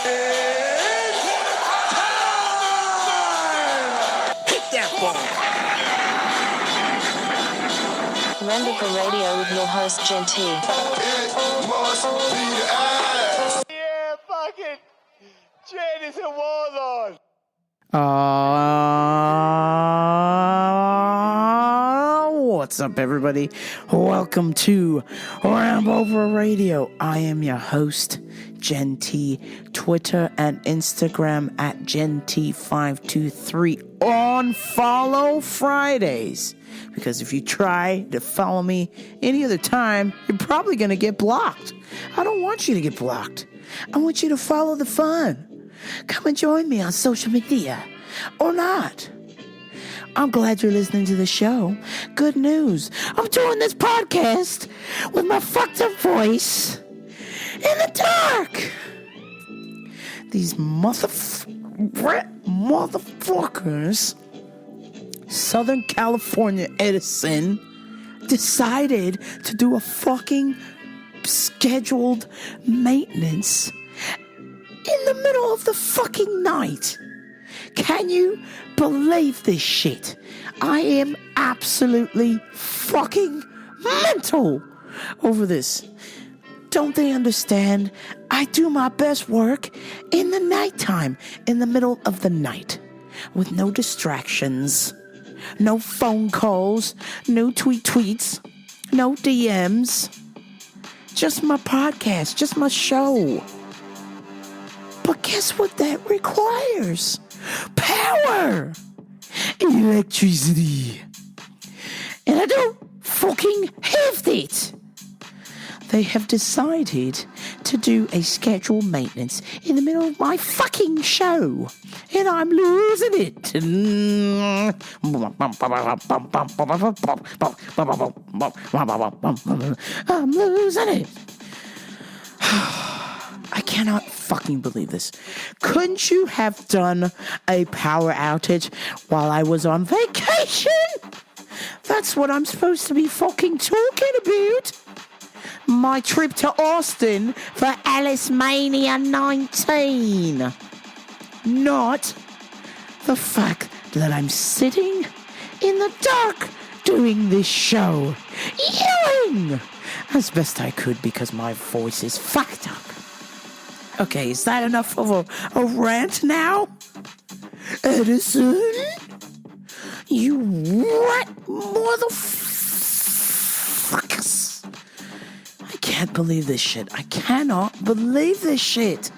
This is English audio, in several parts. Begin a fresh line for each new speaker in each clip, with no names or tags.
Remember for radio with your host, Jen T.
Yeah, fucking Jen is a warlord.
What's up, everybody? Welcome to Rambover Radio. I am your host, Jen T. Twitter and Instagram at GenT523 on Follow Fridays. Because if you try to follow me any other time, you're probably going to get blocked. I don't want you to get blocked. I want you to follow the fun. Come and join me on social media. Or not. I'm glad you're listening to the show. Good news. I'm doing this podcast with my fucked up voice in the dark. These motherfuckers, Southern California Edison, decided to do a fucking scheduled maintenance in the middle of the fucking night. Can you believe this shit? I am absolutely fucking mental over this. Don't they understand? I do my best work in the nighttime, in the middle of the night, with no distractions, no phone calls, no tweets, no DMs, just my podcast, just my show. But guess what that requires? Power! Electricity. And I don't fucking have that. They have decided to do a scheduled maintenance in the middle of my fucking show. And I'm losing it. I'm losing it. I cannot fucking believe this. Couldn't you have done a power outage while I was on vacation? That's what I'm supposed to be fucking talking about. My trip to Austin for Ellismania 19. Not the fact that I'm sitting in the dark doing this show, yelling as best I could because my voice is fucked up. Okay, is that enough of a rant now? Edison? You rat motherfuckers. I can't believe this shit. I cannot believe this shit.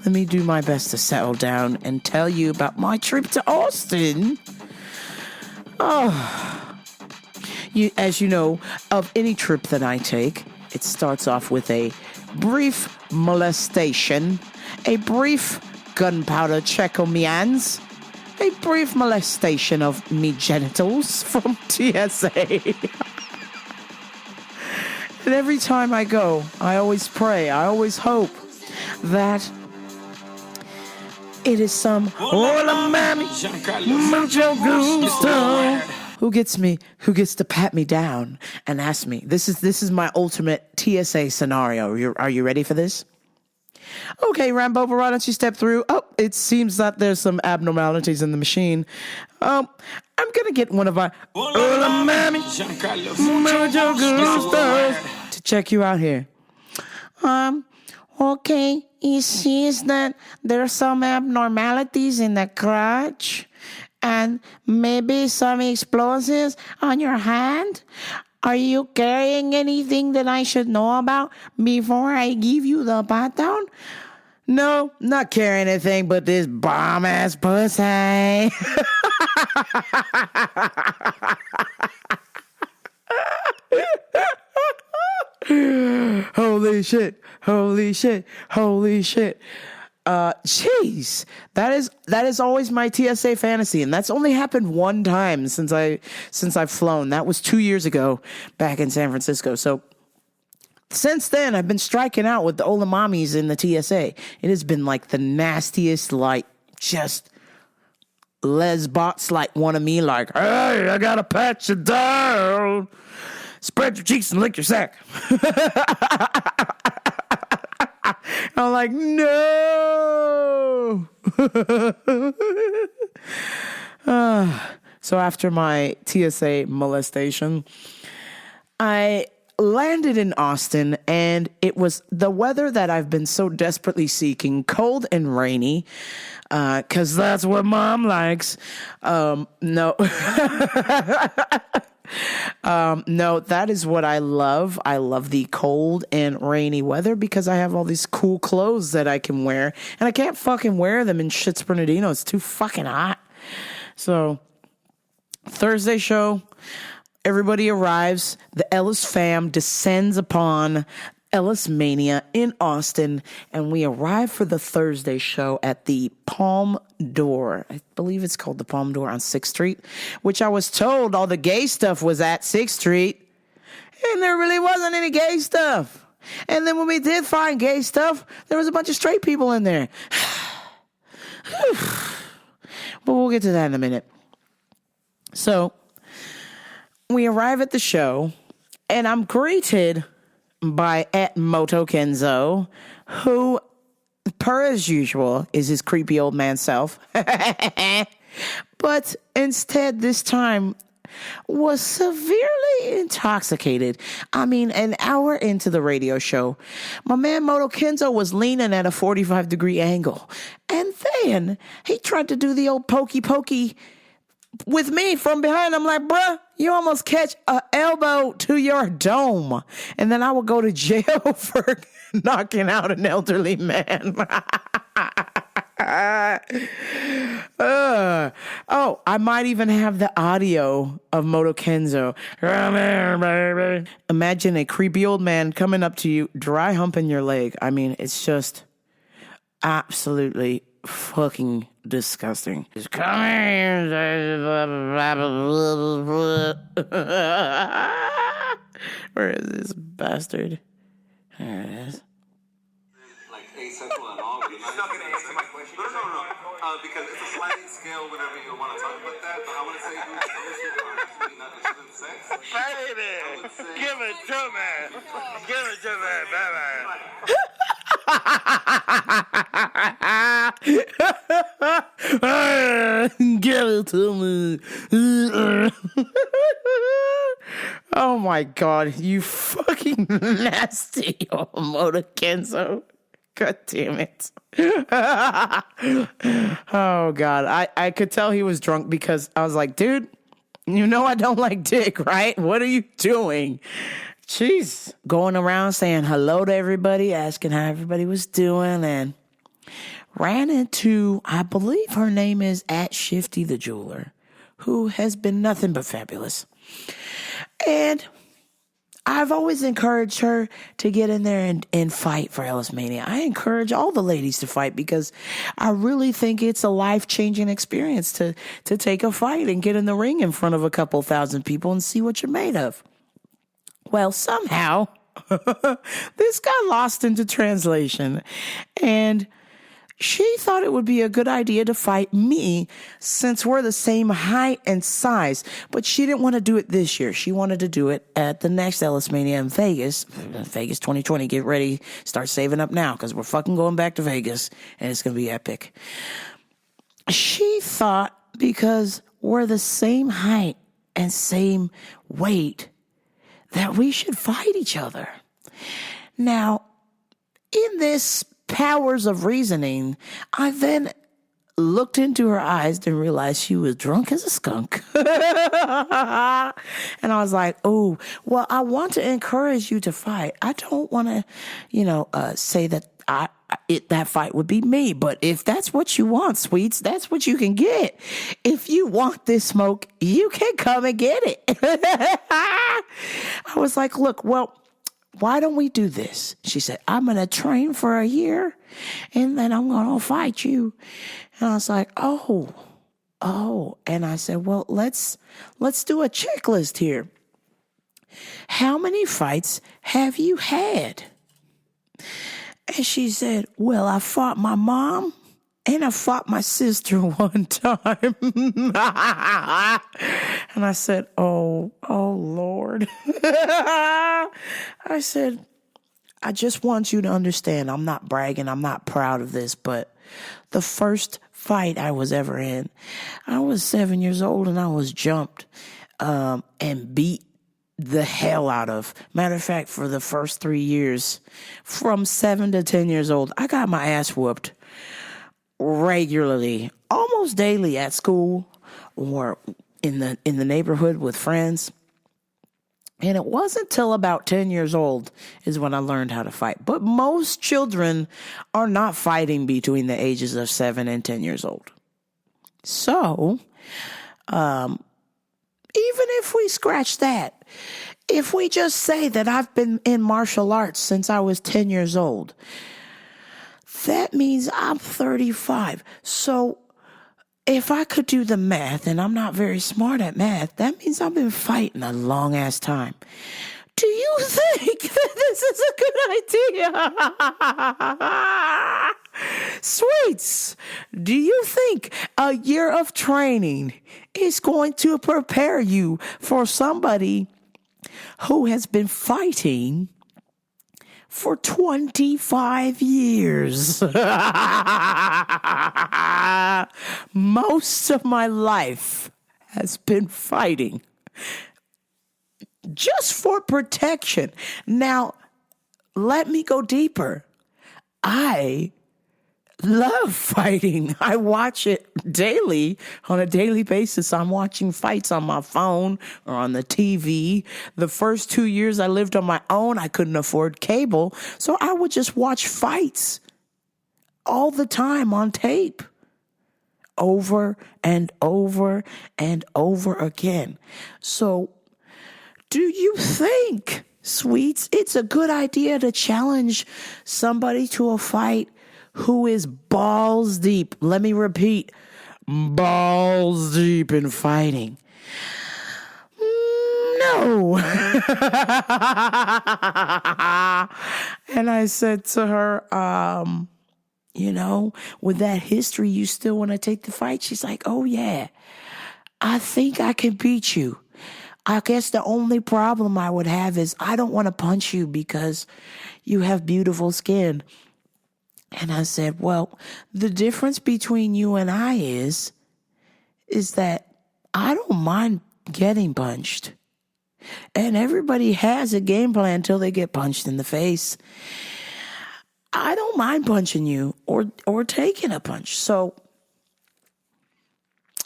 Let me do my best to settle down and tell you about my trip to Austin. As you know, of any trip that I take, it starts off with a brief molestation, a brief gunpowder check on me hands, a brief molestation of me genitals from TSA. And every time I go, I always pray, I always hope that it is some hola mami, mucho gusto. Who gets to pat me down and ask me? This is my ultimate TSA scenario. Are you ready for this? Okay, Rambo, why don't you step through? Oh, it seems that there's some abnormalities in the machine. I'm gonna get one of our hola mami, mucho gusto to check you out here. Okay, it seems that there's some abnormalities in the crotch. And maybe some explosives on your hand? Are you carrying anything that I should know about before I give you the pat down? No, not carrying anything but this bomb-ass pussy. Holy shit. Jeez, that is always my TSA fantasy, and that's only happened one time since I've flown. That was 2 years ago, back in San Francisco. So since then, I've been striking out with the old mommies in the TSA. It has been like the nastiest, like just lesbots like one of me, like, hey, I gotta pat you down, spread your cheeks and lick your sack. like, no. So after my TSA molestation, I landed in Austin, and it was the weather that I've been so desperately seeking, cold and rainy, because that's what mom likes. No. No, that is what I love. I love the cold and rainy weather because I have all these cool clothes that I can wear, and I can't fucking wear them in Shits Bernardino. It's too fucking hot. So Thursday show, everybody arrives. The Ellis fam descends upon Ellismania in Austin, and we arrive for the Thursday show at the Palm Door. I believe it's called the Palm Door on 6th Street, which I was told all the gay stuff was at 6th Street, and there really wasn't any gay stuff. And then when we did find gay stuff, there was a bunch of straight people in there. But we'll get to that in a minute. So we arrive at the show, and I'm greeted by Motokenzo, who, per as usual, is his creepy old man self. But instead, this time, was severely intoxicated. I mean, an hour into the radio show, my man Motokenzo was leaning at a 45-degree angle. And then he tried to do the old pokey with me from behind. I'm like, bruh, you almost catch an elbow to your dome. And then I would go to jail for knocking out an elderly man. I might even have the audio of Motokenzo. Come here, baby. Imagine a creepy old man coming up to you, dry humping your leg. I mean, it's just absolutely fucking disgusting. Just come here. Where is this bastard? There it is.
Like asexual and all. You're not going to answer my question. No. Because it's a sliding scale whenever you want to talk about that. But I want to say who's are actually not interested in sex.
Baby, give it to me. Give it to me, baby.
Give it to me. Oh my God, you fucking nasty old Motokenzo. God damn it. Oh God, I could tell he was drunk because I was like, dude, you know I don't like dick, right? What are you doing? Jeez. Going around saying hello to everybody, asking how everybody was doing, and ran into, I believe her name is @Shifty the Jeweler, who has been nothing but fabulous. And I've always encouraged her to get in there and fight for Ellismania. I encourage all the ladies to fight because I really think it's a life-changing experience to take a fight and get in the ring in front of a couple thousand people and see what you're made of. Well, somehow, this got lost into translation, and she thought it would be a good idea to fight me since we're the same height and size. But she didn't want to do it this year. She wanted to do it at the next Ellismania in Vegas 2020. Get ready. Start saving up now because we're fucking going back to Vegas and it's going to be epic. She thought because we're the same height and same weight that we should fight each other. Now, in this powers of reasoning, I then looked into her eyes and realized she was drunk as a skunk. And I was like, oh, well, I want to encourage you to fight. I don't want to, say that that fight would be me. But if that's what you want, sweets, that's what you can get. If you want this smoke, you can come and get it. I was like, look, well, why don't we do this? She said, I'm going to train for a year and then I'm going to fight you. And I was like, oh. And I said, well, let's do a checklist here. How many fights have you had? And she said, well, I fought my mom and I fought my sister one time. And I said, oh, Lord. I said, I just want you to understand, I'm not bragging, I'm not proud of this, but the first fight I was ever in, I was 7 years old and I was jumped and beat the hell out of. Matter of fact, for the first 3 years, from 7 to 10 years old, I got my ass whooped regularly, almost daily at school or in the neighborhood with friends. And it wasn't till about 10 years old is when I learned how to fight. But most children are not fighting between the ages of 7 and 10 years old. So, even if we scratch that, if we just say that I've been in martial arts since I was 10 years old, that means I'm 35. So, if I could do the math, and I'm not very smart at math, that means I've been fighting a long ass time. Do you think that this is a good idea? Sweets, do you think a year of training is going to prepare you for somebody who has been fighting for 25 years? Most of my life has been fighting just for protection. Now, let me go deeper. I love fighting. I watch it daily, on a daily basis. I'm watching fights on my phone or on the TV. The first 2 years I lived on my own, I couldn't afford cable, so I would just watch fights all the time on tape, over and over and over again. So, do you think, Sweets, it's a good idea to challenge somebody to a fight who is balls deep? Let me repeat, balls deep in fighting. No. And I said to her, with that history, you still want to take the fight? She's like, oh yeah, I think I can beat you. I guess the only problem I would have is I don't want to punch you because you have beautiful skin. And I said, well, the difference between you and I is that I don't mind getting punched. And everybody has a game plan until they get punched in the face. I don't mind punching you or taking a punch. So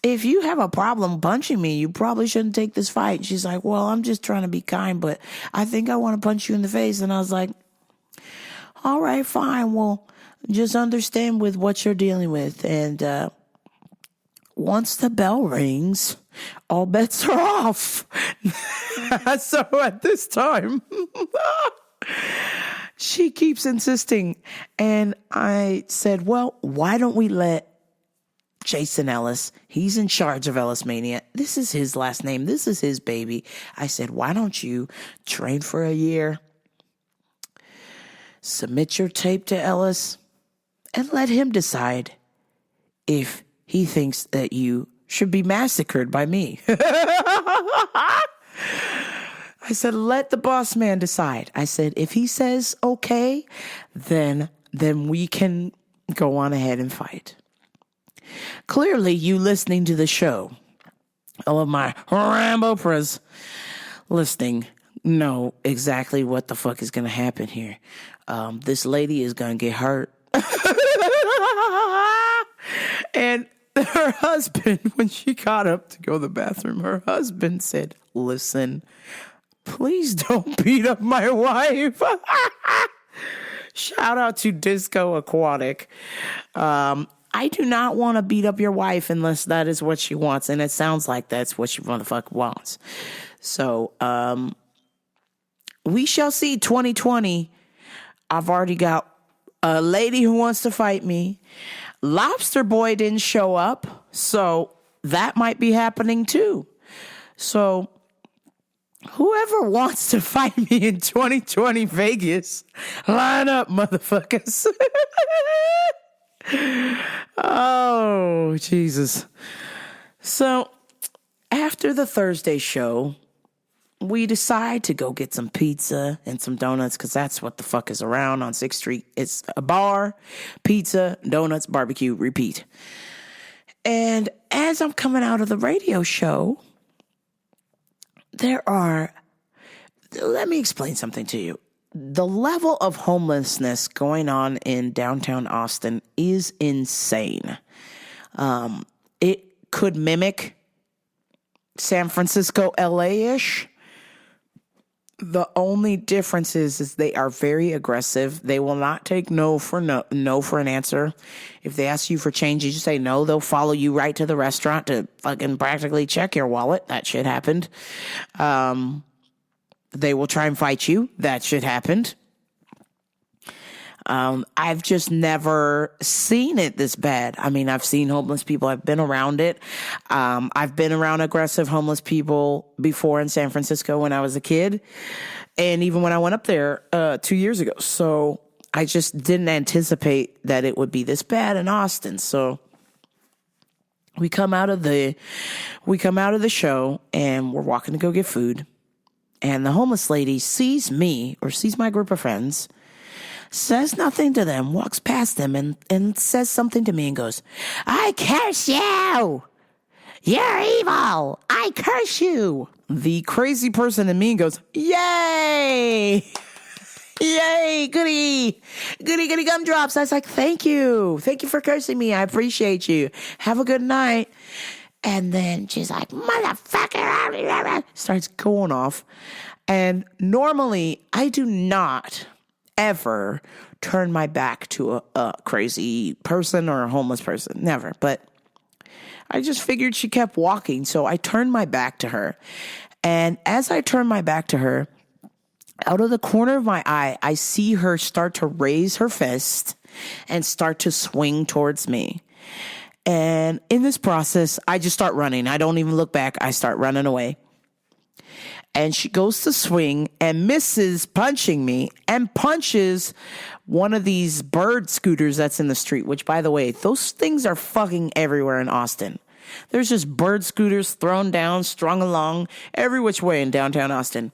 if you have a problem punching me, you probably shouldn't take this fight. She's like, well, I'm just trying to be kind, but I think I want to punch you in the face. And I was like, all right, fine. Well, just understand with what you're dealing with. And once the bell rings, all bets are off. So at this time, she keeps insisting. And I said, well, why don't we let Jason Ellis, he's in charge of Ellismania. This is his last name. This is his baby. I said, why don't you train for a year, submit your tape to Ellis, and let him decide if he thinks that you should be massacred by me. I said, let the boss man decide. I said, if he says okay, then we can go on ahead and fight. Clearly, you listening to the show, all of my Rambo Pres listening, know exactly what the fuck is going to happen here. This lady is going to get hurt. And her husband, when she got up to go to the bathroom, her husband said, listen, please don't beat up my wife. Shout out to Disco Aquatic. I do not want to beat up your wife unless that is what she wants. And it sounds like that's what she motherfucker wants. So, we shall see 2020. I've already got a lady who wants to fight me. Lobster Boy didn't show up, so that might be happening too. So whoever wants to fight me in 2020 Vegas, line up, motherfuckers. Oh, Jesus. So after the Thursday show, we decide to go get some pizza and some donuts because that's what the fuck is around on 6th Street. It's a bar, pizza, donuts, barbecue, repeat. And as I'm coming out of the radio show, let me explain something to you. The level of homelessness going on in downtown Austin is insane. It could mimic San Francisco, LA-ish. The only difference is they are very aggressive. They will not take no for an answer. If they ask you for change, you just say no. They'll follow you right to the restaurant to fucking practically check your wallet. That shit happened. They will try and fight you. That shit happened. I've just never seen it this bad. I mean, I've seen homeless people. I've been around it. I've been around aggressive homeless people before in San Francisco when I was a kid. And even when I went up there 2 years ago. So I just didn't anticipate that it would be this bad in Austin. So we come out of the show and we're walking to go get food. And the homeless lady sees me or sees my group of friends, says nothing to them, walks past them and says something to me and goes, "I curse you! You're evil! I curse you!" The crazy person in me goes, "Yay! Yay! Goody! Goody, goody gumdrops." I was like, Thank you for cursing me. I appreciate you. Have a good night. And then she's like, "Motherfucker," starts going off. And normally I do not ever turn my back to a crazy person or a homeless person. Never. But I just figured she kept walking. So I turned my back to her. And as I turned my back to her, out of the corner of my eye, I see her start to raise her fist and start to swing towards me. And in this process, I just start running. I don't even look back. I start running away. And she goes to swing and misses punching me and punches one of these bird scooters that's in the street, which, by the way, those things are fucking everywhere in Austin. There's just bird scooters thrown down, strung along every which way in downtown Austin.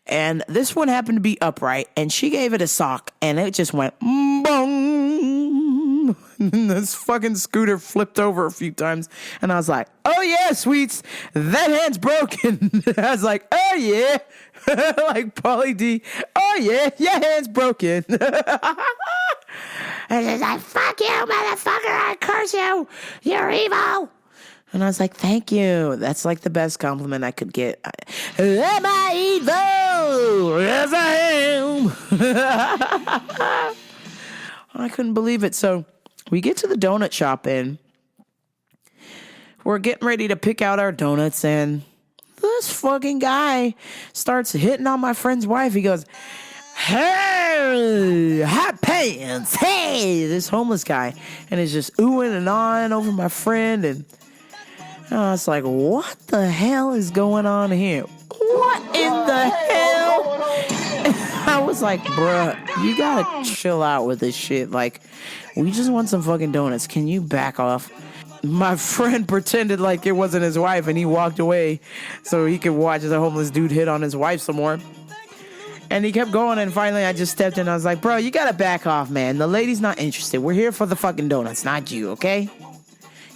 And this one happened to be upright, and she gave it a sock, and it just went boom. And this fucking scooter flipped over a few times, and I was like, "Oh yeah, sweets, that hand's broken." I was like, "Oh yeah," like Pauly D. "Oh yeah, your hand's broken." And she's like, "Fuck you, motherfucker! I curse you! You're evil!" And I was like, "Thank you." That's like the best compliment I could get. Am I evil? Yes, I am. I couldn't believe it. So we get to the donut shop and we're getting ready to pick out our donuts. And this fucking guy starts hitting on my friend's wife. He goes, "Hey, hot pants. Hey," this homeless guy. And is just oohing and ahhing over my friend. And I was like, what the hell is going on here? What in the hell? I was like, bruh, you gotta chill out with this shit. Like, we just want some fucking donuts. Can you back off? My friend pretended like it wasn't his wife and he walked away so he could watch the homeless dude hit on his wife some more. And he kept going, and finally I just stepped in and I was like, bro, you gotta back off, man. The lady's not interested. We're here for the fucking donuts, not you, okay?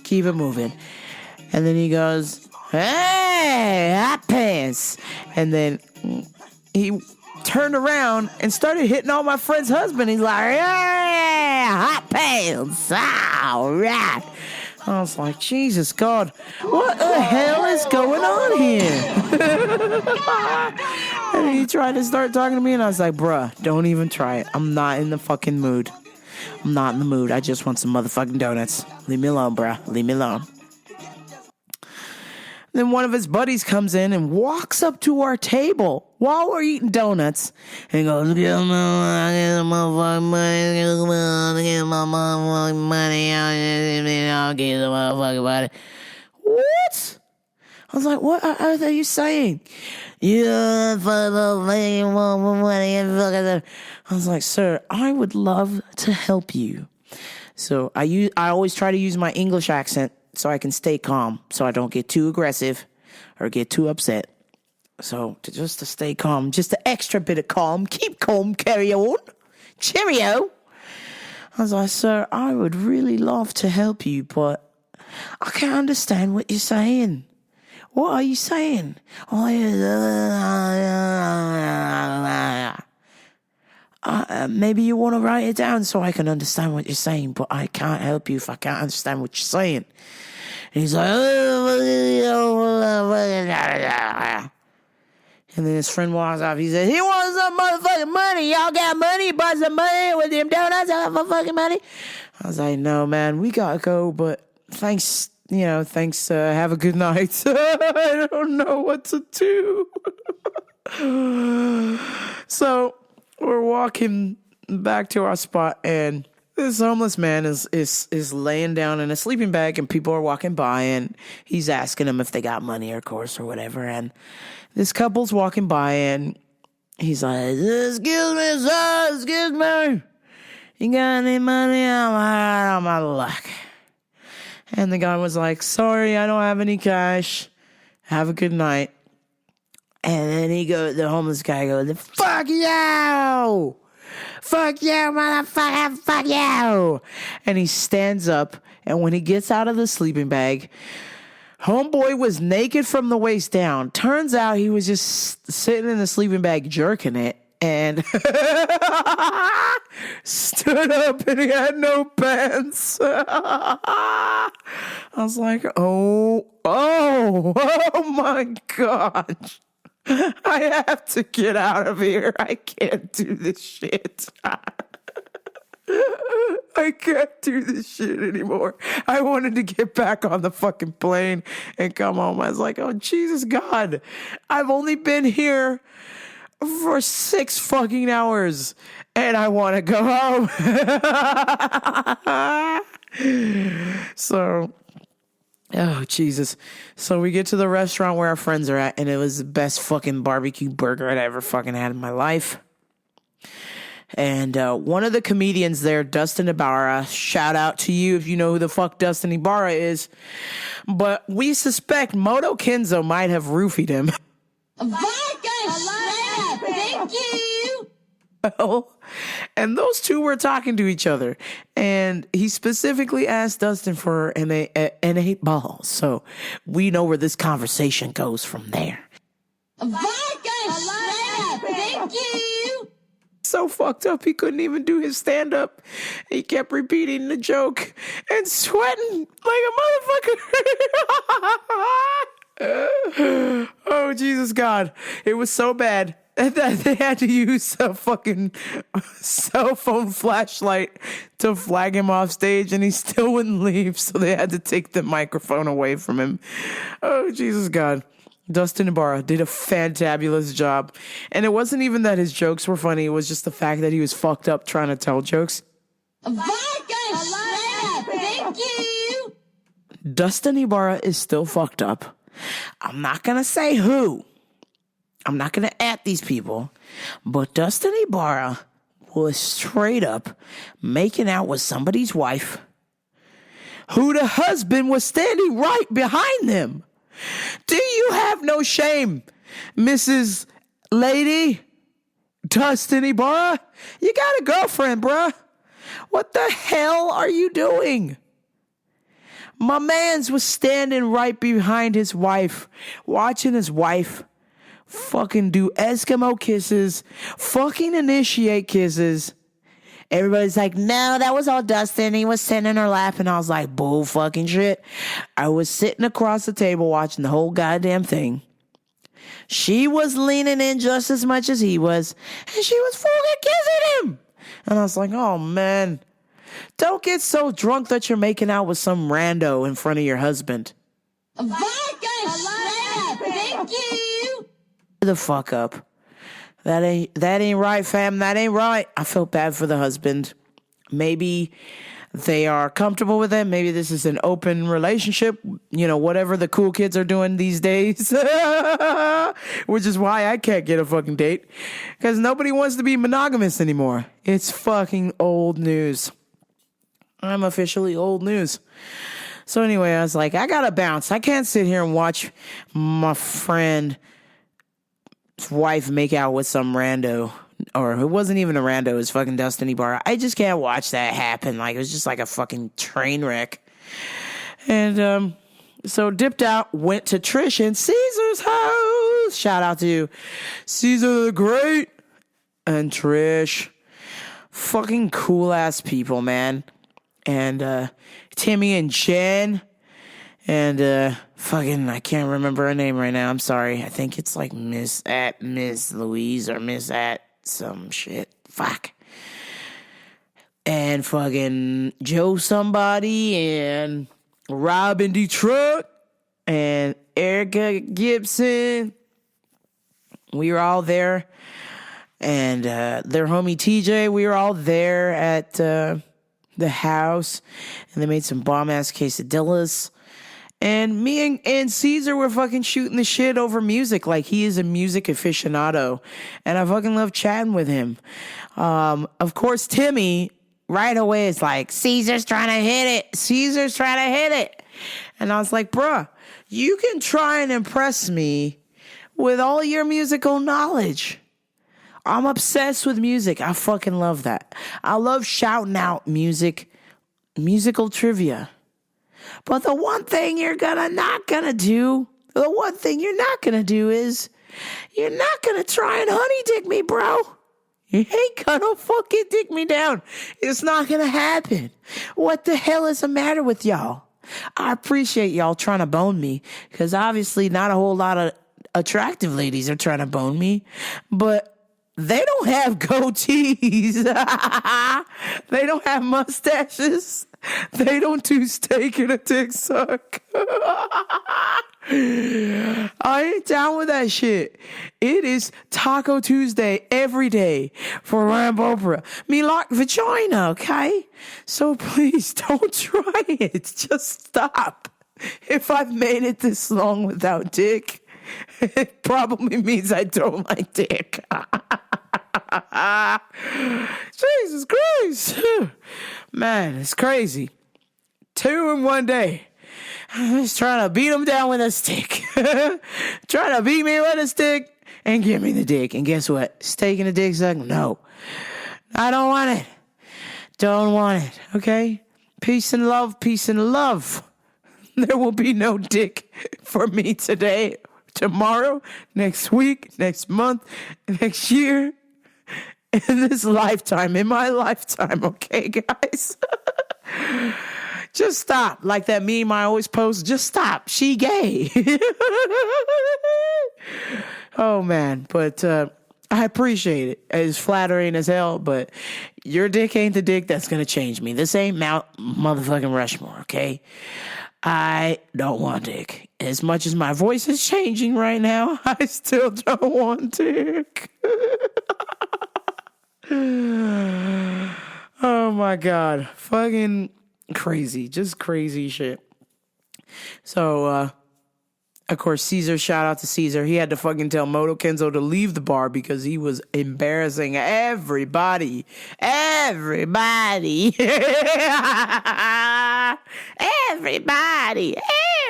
Keep it moving. And then he goes, "Hey, hot pants." And then he turned around and started hitting on my friend's husband. He's like, "Hey, hot pants. All right." I was like, Jesus God, what the hell is going on here? And he tried to start talking to me, and I was like, bruh, don't even try it. I'm not in the fucking mood. I'm not in the mood. I just want some motherfucking donuts. Leave me alone, bruh. Leave me alone. Then one of his buddies comes in and walks up to our table while we're eating donuts and goes, "Get my motherfucking money, get my motherfucking money, I'll get the motherfucking money." What? I was like, what are you saying? "Yeah, money." I was like, "Sir, I would love to help you." So I always try to use my English accent so I can stay calm, so I don't get too aggressive or get too upset. So just to stay calm, just an extra bit of calm, keep calm, carry on. Cheerio. I was like, sir, I would really love to help you, but I can't understand what you're saying. What are you saying? Maybe you want to write it down so I can understand what you're saying, but I can't help you if I can't understand what you're saying. And he's like, and then his friend walks off. He says, he wants some motherfucking money. Y'all got money? He bought some money with them donuts. I got fucking money. I was like, no, man, we gotta go, but thanks, thanks. Have a good night. I don't know what to do. So we're walking back to our spot, and this homeless man is laying down in a sleeping bag, and people are walking by, and he's asking them if they got money, of course, or whatever. And this couple's walking by, and he's like, excuse me, sir, excuse me. You got any money? I'm out on my luck. And the guy was like, sorry, I don't have any cash. Have a good night. And then the homeless guy goes, fuck you! Fuck you, motherfucker, fuck you! And he stands up, and when he gets out of the sleeping bag, homeboy was naked from the waist down. Turns out he was just sitting in the sleeping bag jerking it, and stood up, and he had no pants. I was like, oh my gosh. I have to get out of here. I can't do this shit. I can't do this shit anymore. I wanted to get back on the fucking plane and come home. I was like, oh, Jesus God. I've only been here for 6 fucking hours and I want to go home. So... oh, Jesus. So we get to the restaurant where our friends are at, and it was the best fucking barbecue burger I'd ever fucking had in my life. And one of the comedians there, Dustin Ibarra, shout out to you if you know who the fuck Dustin Ibarra is. But we suspect Motokenzo might have roofied him.
Vodka Straight Up Thank you.
Well, and those two were talking to each other, and he specifically asked Dustin for an 8 ball. So we know where this conversation goes from there.
Vodka Straight Up Thank you.
So fucked up he couldn't even do his stand up. He kept repeating the joke and sweating like a motherfucker. Oh, Jesus God. It was so bad that they had to use a fucking cell phone flashlight to flag him off stage, and he still wouldn't leave, so they had to take the microphone away from him. Oh, Jesus God. Dustin Ibarra did a fantabulous job. And it wasn't even that his jokes were funny, it was just the fact that he was fucked up trying to tell jokes.
Vodka Straight Up Thank you.
Dustin Ibarra is still fucked up. I'm not gonna say who. I'm not going to at these people, but Dustin Ibarra was straight up making out with somebody's wife who the husband was standing right behind them. Do you have no shame, Mrs. Lady Dustin Ibarra? You got a girlfriend, bruh. What the hell are you doing? My mans was standing right behind his wife, watching his wife fucking do Eskimo kisses, fucking initiate kisses. Everybody's like, no, that was all Dustin. He was sitting in her lap. And I was like, bull fucking shit. I was sitting across the table watching the whole goddamn thing. She was leaning in just as much as he was. And she was fucking kissing him. And I was like, oh, man. Don't get so drunk that you're making out with some rando in front of your husband.
Vodka Straight Up Thank you.
The fuck up. That ain't right, fam. That ain't right. I felt bad for the husband. Maybe they are comfortable with it. Maybe this is an open relationship. You know, whatever the cool kids are doing these days. Which is why I can't get a fucking date. Because nobody wants to be monogamous anymore. It's fucking old news. I'm officially old news. So anyway, I was like, I gotta bounce. I can't sit here and watch my friend wife make out with some rando, or it wasn't even a rando, it was fucking Destiny Bar. I just can't watch that happen. Like, it was just like a fucking train wreck. And so dipped out, went to Trish and Caesar's house. Shout out to Caesar the Great and Trish. Fucking cool ass people, man. And Timmy and Jen. And fucking, I can't remember her name right now. I'm sorry. I think it's like Miss Louise or Miss at some shit. Fuck. And fucking Joe somebody and Robin Detroit and Erica Gibson. We were all there. And their homie TJ, we were all there at the house. And they made some bomb-ass quesadillas. And me and Caesar were fucking shooting the shit over music. Like, he is a music aficionado. And I fucking love chatting with him. Of course, Timmy right away is like, Caesar's trying to hit it. Caesar's trying to hit it. And I was like, bruh, you can try and impress me with all your musical knowledge. I'm obsessed with music. I fucking love that. I love shouting out musical trivia. But the one thing you're not gonna do is you're not gonna try and honey dick me, bro. You ain't gonna fucking dick me down. It's not gonna happen. What the hell is the matter with y'all? I appreciate y'all trying to bone me, because obviously not a whole lot of attractive ladies are trying to bone me, but they don't have goatees. They don't have mustaches. They don't do steak and a dick suck. I ain't down with that shit. It is Taco Tuesday every day for Rambo Oprah. Me like vagina, okay? So please don't try it. Just stop. If I've made it this long without dick, it probably means I don't like dick. Jesus Christ. Man, it's crazy. 2 in one day. I'm just trying to beat him down with a stick. Trying to beat me with a stick and give me the dick. And guess what? Steak and a dick suck? No. I don't want it. Don't want it. Okay? Peace and love. Peace and love. There will be no dick for me today, tomorrow, next week, next month, next year, in this lifetime, in my lifetime. Okay, guys? Just stop. Like that meme I always post. Just stop. She gay. Oh, man. But I appreciate it. It's flattering as hell, but your dick ain't the dick that's going to change me. This ain't Mount motherfucking Rushmore, okay? I don't want dick. As much as my voice is changing right now, I still don't want dick. Oh, my God. Fucking crazy. Just crazy shit. So, of course, Caesar, shout out to Caesar. He had to fucking tell Motokenzo to leave the bar because he was embarrassing everybody. Everybody. Everybody.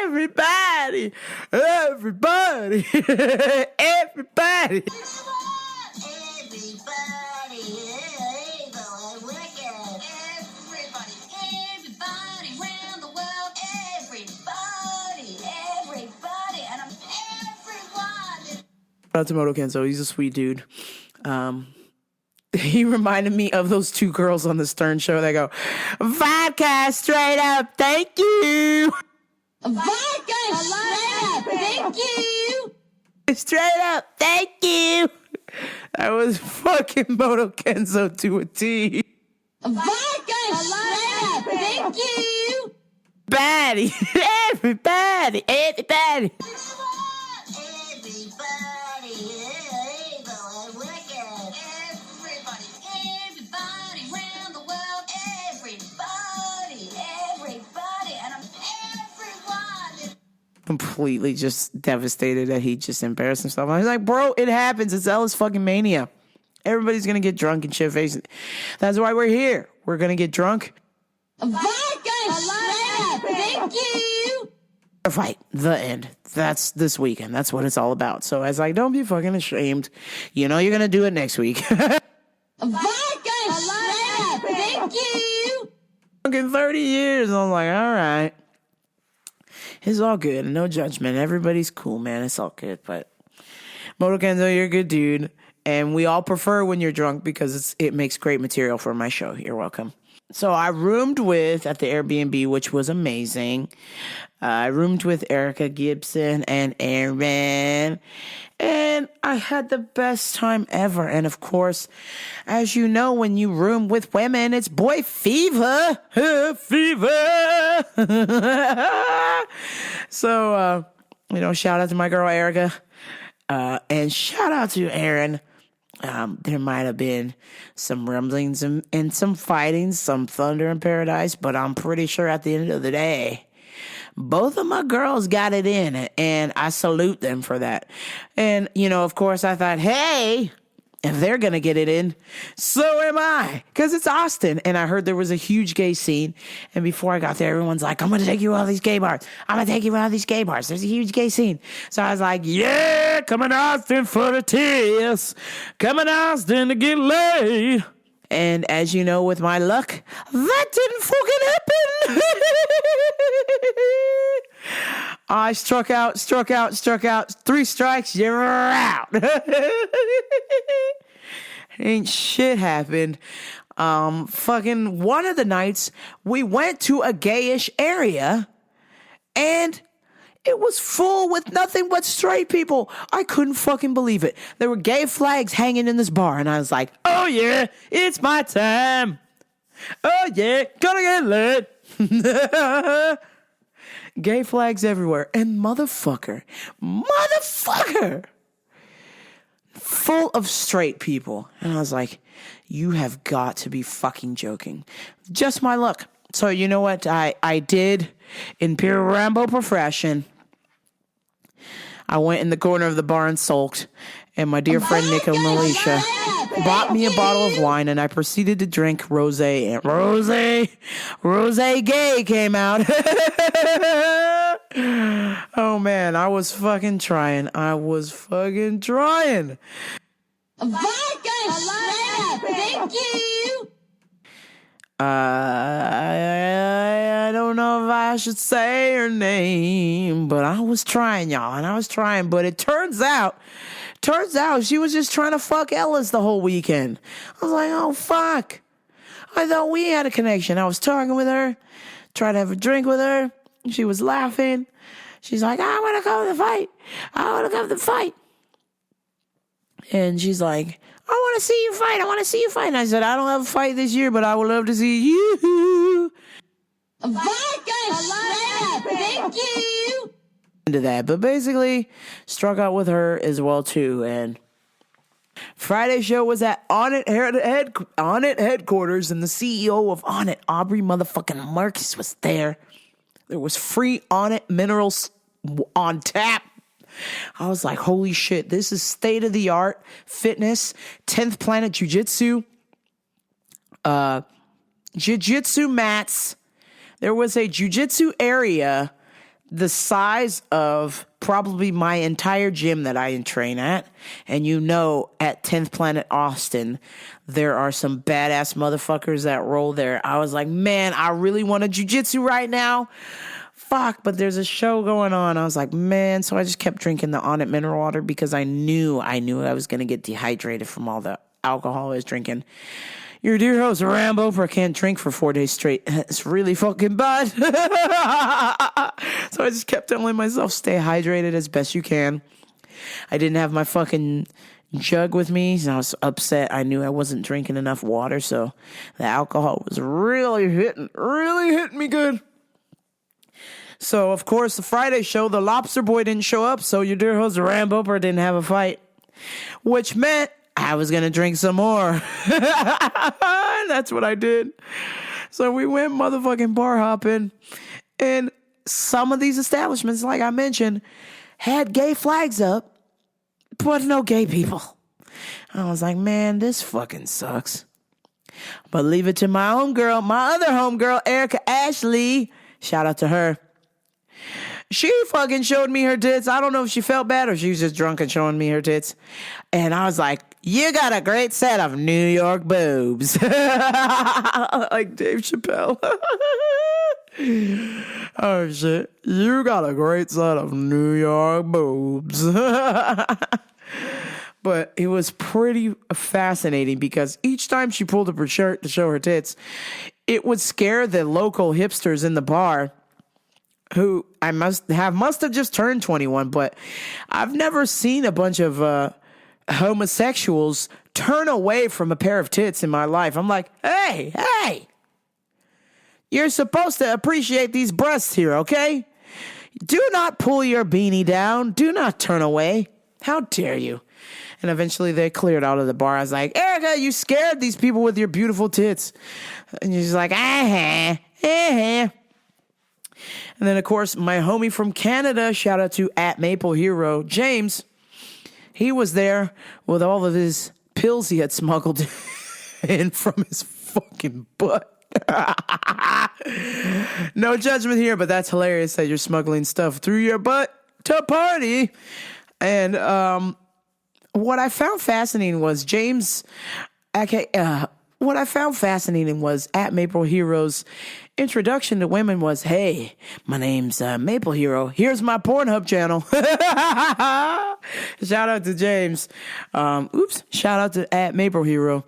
Everybody. Everybody. Everybody. Shout out to Motokenzo. He's a sweet dude. He reminded me of those 2 girls on the Stern show that go, Vodka Straight Up Thank you.
Vodka Straight Up Thank you.
Straight up Thank you. That was fucking Motokenzo to a T.
Vodka Straight Up Thank you.
Everybody. Everybody. Everybody. Completely just devastated that he just embarrassed himself. I was like, bro, it happens. It's Ellismania. Everybody's going to get drunk and shit faced. That's why we're here. We're going to get drunk.
Vodka Straight Up Thank you.
A fight. The end. That's this weekend. That's what it's all about. So I was like, don't be fucking ashamed. You know you're going to do it next week.
Vodka Straight Up Thank you.
Fucking 30 years. I'm like, all right. It's all good. No judgment. Everybody's cool, man. It's all good. But Motokenzo, you're a good dude. And we all prefer when you're drunk because it makes great material for my show. You're welcome. So I roomed at the Airbnb, which was amazing. I roomed with Erica Gibson and Aaron. And I had the best time ever. And of course, as you know, when you room with women, it's boy fever. Fever. So, shout out to my girl Erica. And shout out to Aaron. There might have been some rumblings and some fighting, some thunder in paradise, but I'm pretty sure at the end of the day, both of my girls got it in, and I salute them for that. And, of course, I thought, hey, if they're going to get it in, so am I, because it's Austin. And I heard there was a huge gay scene, and before I got there, everyone's like, I'm going to take you to all these gay bars. I'm going to take you to all these gay bars. There's a huge gay scene. So I was like, yeah, coming to Austin for the tears, coming to Austin to get laid. And as you know, with my luck, that didn't fucking happen. I struck out. 3 strikes, you're out. Ain't shit happened. Fucking one of the nights, we went to a gayish area, and it was full with nothing but straight people. I couldn't fucking believe it. There were gay flags hanging in this bar, and I was like, oh yeah, it's my time. Oh yeah, gonna get lit. Gay flags everywhere. And motherfucker, full of straight people. And I was like, you have got to be fucking joking. Just my luck. So you know what I did in pure Rambo profession? I went in the corner of the bar and sulked, and my dear friend Nico Militia bought me a bottle of wine, and I proceeded to drink rosé. And rosé gay came out. Oh man, I was fucking trying.
Vodka Straight Up Thank you.
I don't know if I should say her name, but I was trying, y'all, and I was trying, but it turns out she was just trying to fuck Ellis the whole weekend. I was like, oh, fuck. I thought we had a connection. I was talking with her, tried to have a drink with her. She was laughing. She's like, I want to go to the fight. And she's like, I want to see you fight. And I said, I don't have a fight this year, but I would love to see you.
Vodka Straight Up Thank you.
Into that, but basically struck out with her as well too. And Friday's show was at On It headquarters, and the CEO of On It, Aubrey motherfucking Marcus, was there. There was free On It minerals on tap. I was like, holy shit, this is state-of-the-art fitness, 10th Planet Jiu-Jitsu, Jiu-Jitsu mats. There was a Jiu-Jitsu area the size of probably my entire gym that I train at. And at 10th Planet Austin, there are some badass motherfuckers that roll there. I was like, man, I really want to Jiu-Jitsu right now. Fuck, but there's a show going on. I was like, man, so I just kept drinking the On It mineral water because I knew I was going to get dehydrated from all the alcohol I was drinking. Your dear host, Rambo, for can't drink for 4 days straight. It's really fucking bad. So I just kept telling myself, stay hydrated as best you can. I didn't have my fucking jug with me, so I was upset. I knew I wasn't drinking enough water, so the alcohol was really hitting me good. So, of course, the Friday show, the Lobster Boy didn't show up, so your dear host, Rambo, didn't have a fight, which meant I was going to drink some more. That's what I did. So we went motherfucking bar hopping, and some of these establishments, like I mentioned, had gay flags up, but no gay people. I was like, man, this fucking sucks. But leave it to my other homegirl, Erica Ashley. Shout out to her. She fucking showed me her tits. I don't know if she felt bad or she was just drunk and showing me her tits. And I was like, you got a great set of New York boobs. Like Dave Chappelle. Oh, shit. You got a great set of New York boobs. But it was pretty fascinating because each time she pulled up her shirt to show her tits, it would scare the local hipsters in the bar who I must have just turned 21, but I've never seen a bunch of homosexuals turn away from a pair of tits in my life. I'm like, hey, you're supposed to appreciate these breasts here, okay? Do not pull your beanie down. Do not turn away. How dare you? And eventually they cleared out of the bar. I was like, Erica, you scared these people with your beautiful tits. And she's like, And then, of course, my homie from Canada, shout out to @MapleHero, James, he was there with all of his pills he had smuggled in from his fucking butt. No judgment here, but that's hilarious that you're smuggling stuff through your butt to party. And what I found fascinating was James. What I found fascinating was @MapleHero's introduction to women was, hey, my name's Maple Hero. Here's my Pornhub channel. Shout out to James. Shout out to @MapleHero.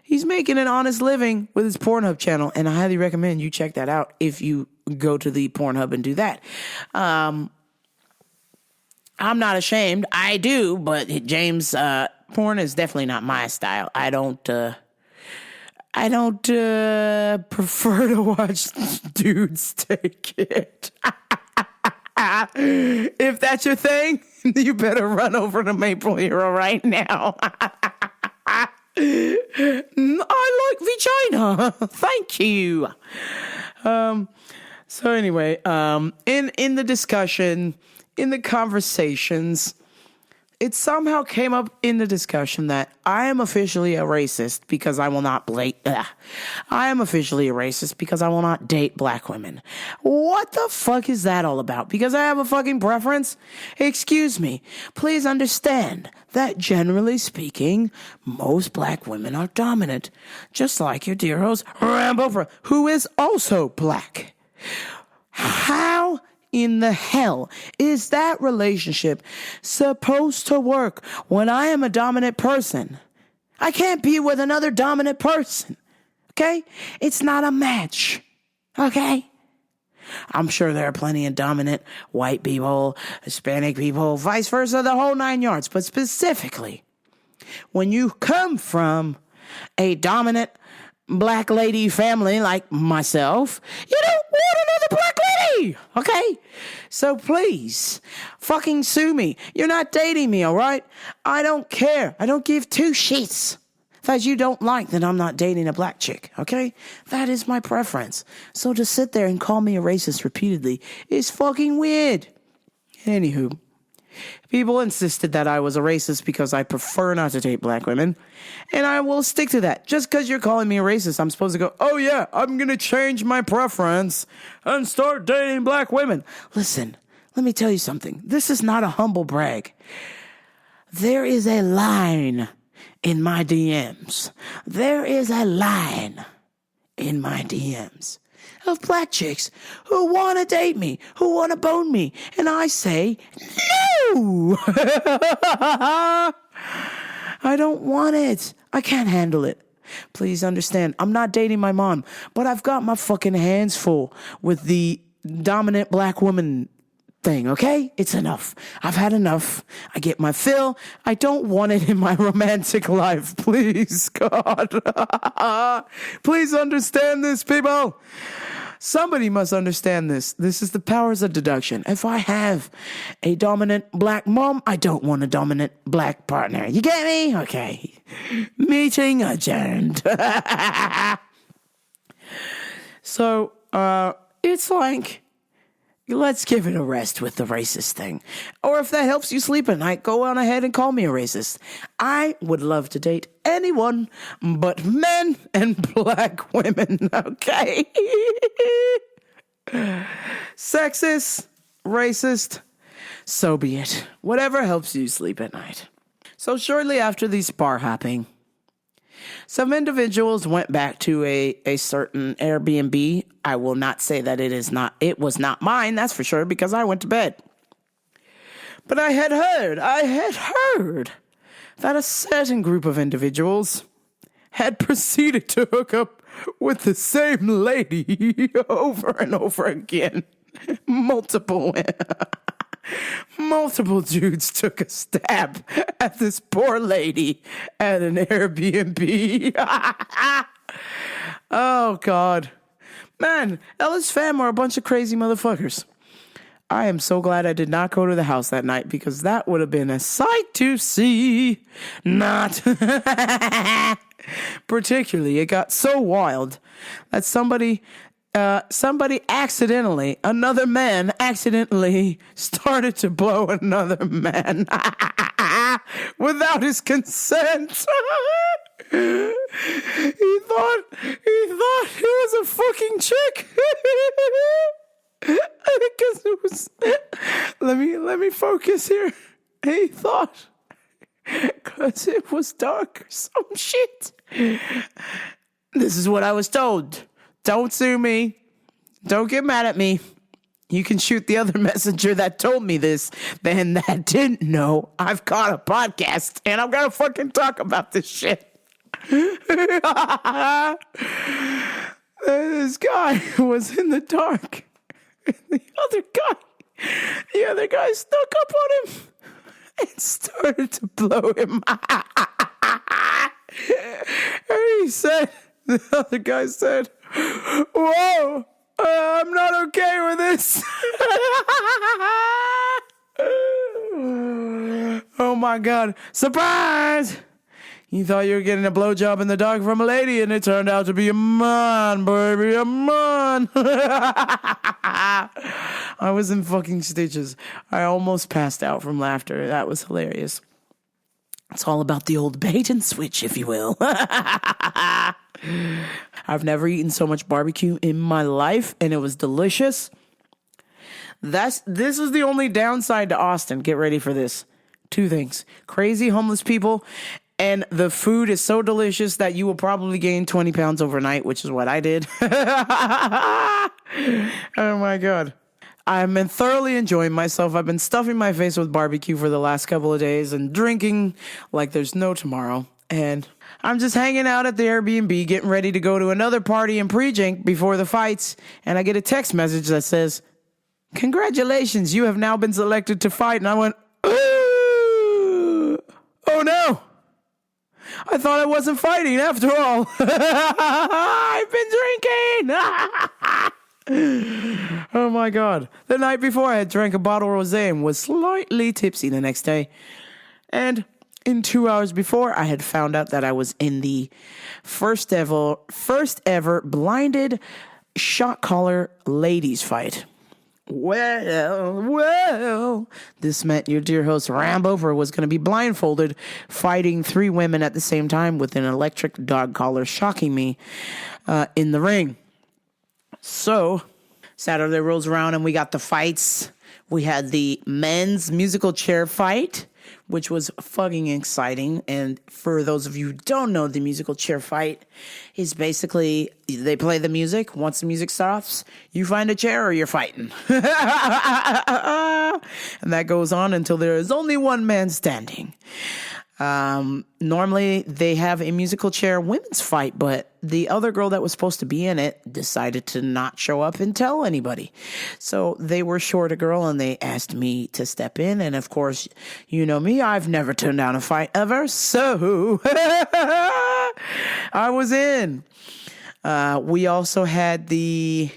He's making an honest living with his Pornhub channel, and I highly recommend you check that out if you go to the Pornhub and do that. I'm not ashamed. I do, but James, porn is definitely not my style. I don't prefer to watch dudes take it. If that's your thing, you better run over to Maple Hero right now. I like vagina. Thank you. So anyway, in the discussion, in the conversations, it somehow came up in the discussion that I am officially a racist because I will not I am officially a racist because I will not date black women. What the fuck is that all about? Because I have a fucking preference? Excuse me. Please understand that generally speaking, most black women are dominant. Just like your dear host, Rambo, who is also black. How in the hell is that relationship supposed to work when I am a dominant person? I can't be with another dominant person, okay? It's not a match, okay? I'm sure there are plenty of dominant white people, Hispanic people, vice versa, the whole 9 yards. But specifically, when you come from a dominant black lady family like myself, you don't want another black lady, okay? So please, fucking sue me. You're not dating me, all right? I don't care. I don't give two shits that you don't like that I'm not dating a black chick, okay? That is my preference. So to sit there and call me a racist repeatedly is fucking weird. Anywho, people insisted that I was a racist because I prefer not to date black women, and I will stick to that. Just because you're calling me a racist, I'm supposed to go, oh yeah, I'm going to change my preference and start dating black women. Listen, let me tell you something. This is not a humble brag. There is a line in my DMs. There is a line in my DMs of black chicks who want to date me, who want to bone me. And I say, no! I don't want it. I can't handle it. Please understand, I'm not dating my mom, but I've got my fucking hands full with the dominant black woman thing, okay? It's enough. I've had enough. I get my fill. I don't want it in my romantic life. Please, God. Please understand this, people. Somebody must understand this. This is the powers of deduction. If I have a dominant black mom, I don't want a dominant black partner. You get me? Okay. Meeting adjourned. So, it's like, let's give it a rest with the racist thing. Or if that helps you sleep at night, go on ahead and call me a racist. I would love to date anyone but men and black women, okay? Sexist, Racist? So be it. Whatever helps you sleep at night. So shortly after the bar hopping, some individuals went back to a certain Airbnb. I will not say that it was not mine, that's for sure, because I went to bed. But I had heard that a certain group of individuals had proceeded to hook up with the same lady over and over again. Multiple dudes took a stab at this poor lady at an Airbnb. Oh, God. Man, Ellis fam are a bunch of crazy motherfuckers. I am so glad I did not go to the house that night because that would have been a sight to see. Not. Particularly, it got so wild that another man accidentally started to blow another man without his consent. He thought he was a fucking chick. I guess it was. Let me focus here. He thought, because it was dark or some shit. This is what I was told. Don't sue me. Don't get mad at me. You can shoot the other messenger that told me this, then that didn't know I've got a podcast and I'm gonna fucking talk about this shit. This guy was in the dark. The other guy snuck up on him and started to blow him. And the other guy said, "Whoa, I'm not okay with this." Oh my God. Surprise! You thought you were getting a blowjob in the dark from a lady, and it turned out to be a man, baby, a man. I was in fucking stitches. I almost passed out from laughter. That was hilarious. It's all about the old bait and switch, if you will. I've never eaten so much barbecue in my life, and it was delicious. This is the only downside to Austin. Get ready for this. 2 things. Crazy homeless people, and the food is so delicious that you will probably gain 20 pounds overnight, which is what I did. Oh my God. I've been thoroughly enjoying myself. I've been stuffing my face with barbecue for the last couple of days and drinking like there's no tomorrow. And I'm just hanging out at the Airbnb, getting ready to go to another party and pre-drink before the fights. And I get a text message that says, "Congratulations, you have now been selected to fight." And I went, "Oh no. I thought I wasn't fighting after all. I've been drinking." Oh my God. The night before I had drank a bottle of rosé and was slightly tipsy the next day. And in 2 hours before, I had found out that I was in the first ever blinded shot caller ladies fight. Well, this meant your dear host Rambover was going to be blindfolded, fighting 3 women at the same time with an electric dog collar, shocking me in the ring. So, Saturday rolls around and we got the fights. We had the men's musical chair fight, which was fucking exciting. And for those of you who don't know, the musical chair fight is basically they play the music. Once the music stops, you find a chair or you're fighting. And that goes on until there is only one man standing. Normally they have a musical chair women's fight, but the other girl that was supposed to be in it decided to not show up and tell anybody. So they were short a girl and they asked me to step in. And of course, you know me, I've never turned down a fight ever. So I was in. We also had see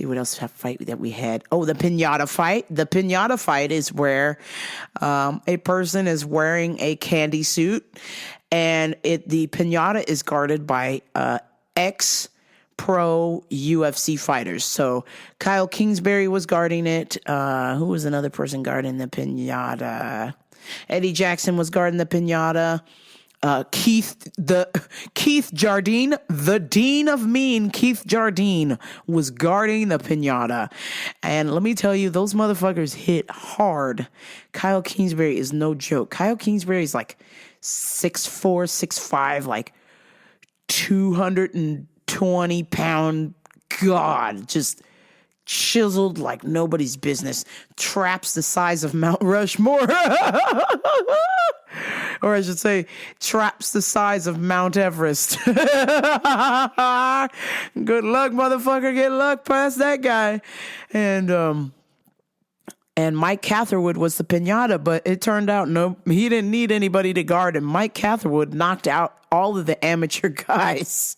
what else fight that we had. Oh, the piñata fight. The piñata fight is where a person is wearing a candy suit, and the piñata is guarded by ex-pro UFC fighters. So Kyle Kingsbury was guarding it. Who was another person guarding the piñata? Eddie Jackson was guarding the piñata. Keith Jardine, the Dean of Mean, Keith Jardine, was guarding the piñata. And let me tell you, those motherfuckers hit hard. Kyle Kingsbury is no joke. Kyle Kingsbury is like 6'4", 6'5", like 220-pound god, just chiseled like nobody's business. Traps the size of Mount Rushmore. Or I should say, traps the size of Mount Everest. Good luck, motherfucker. Get luck past that guy. And Mike Catherwood was the piñata, but it turned out no, he didn't need anybody to guard him. Mike Catherwood knocked out all of the amateur guys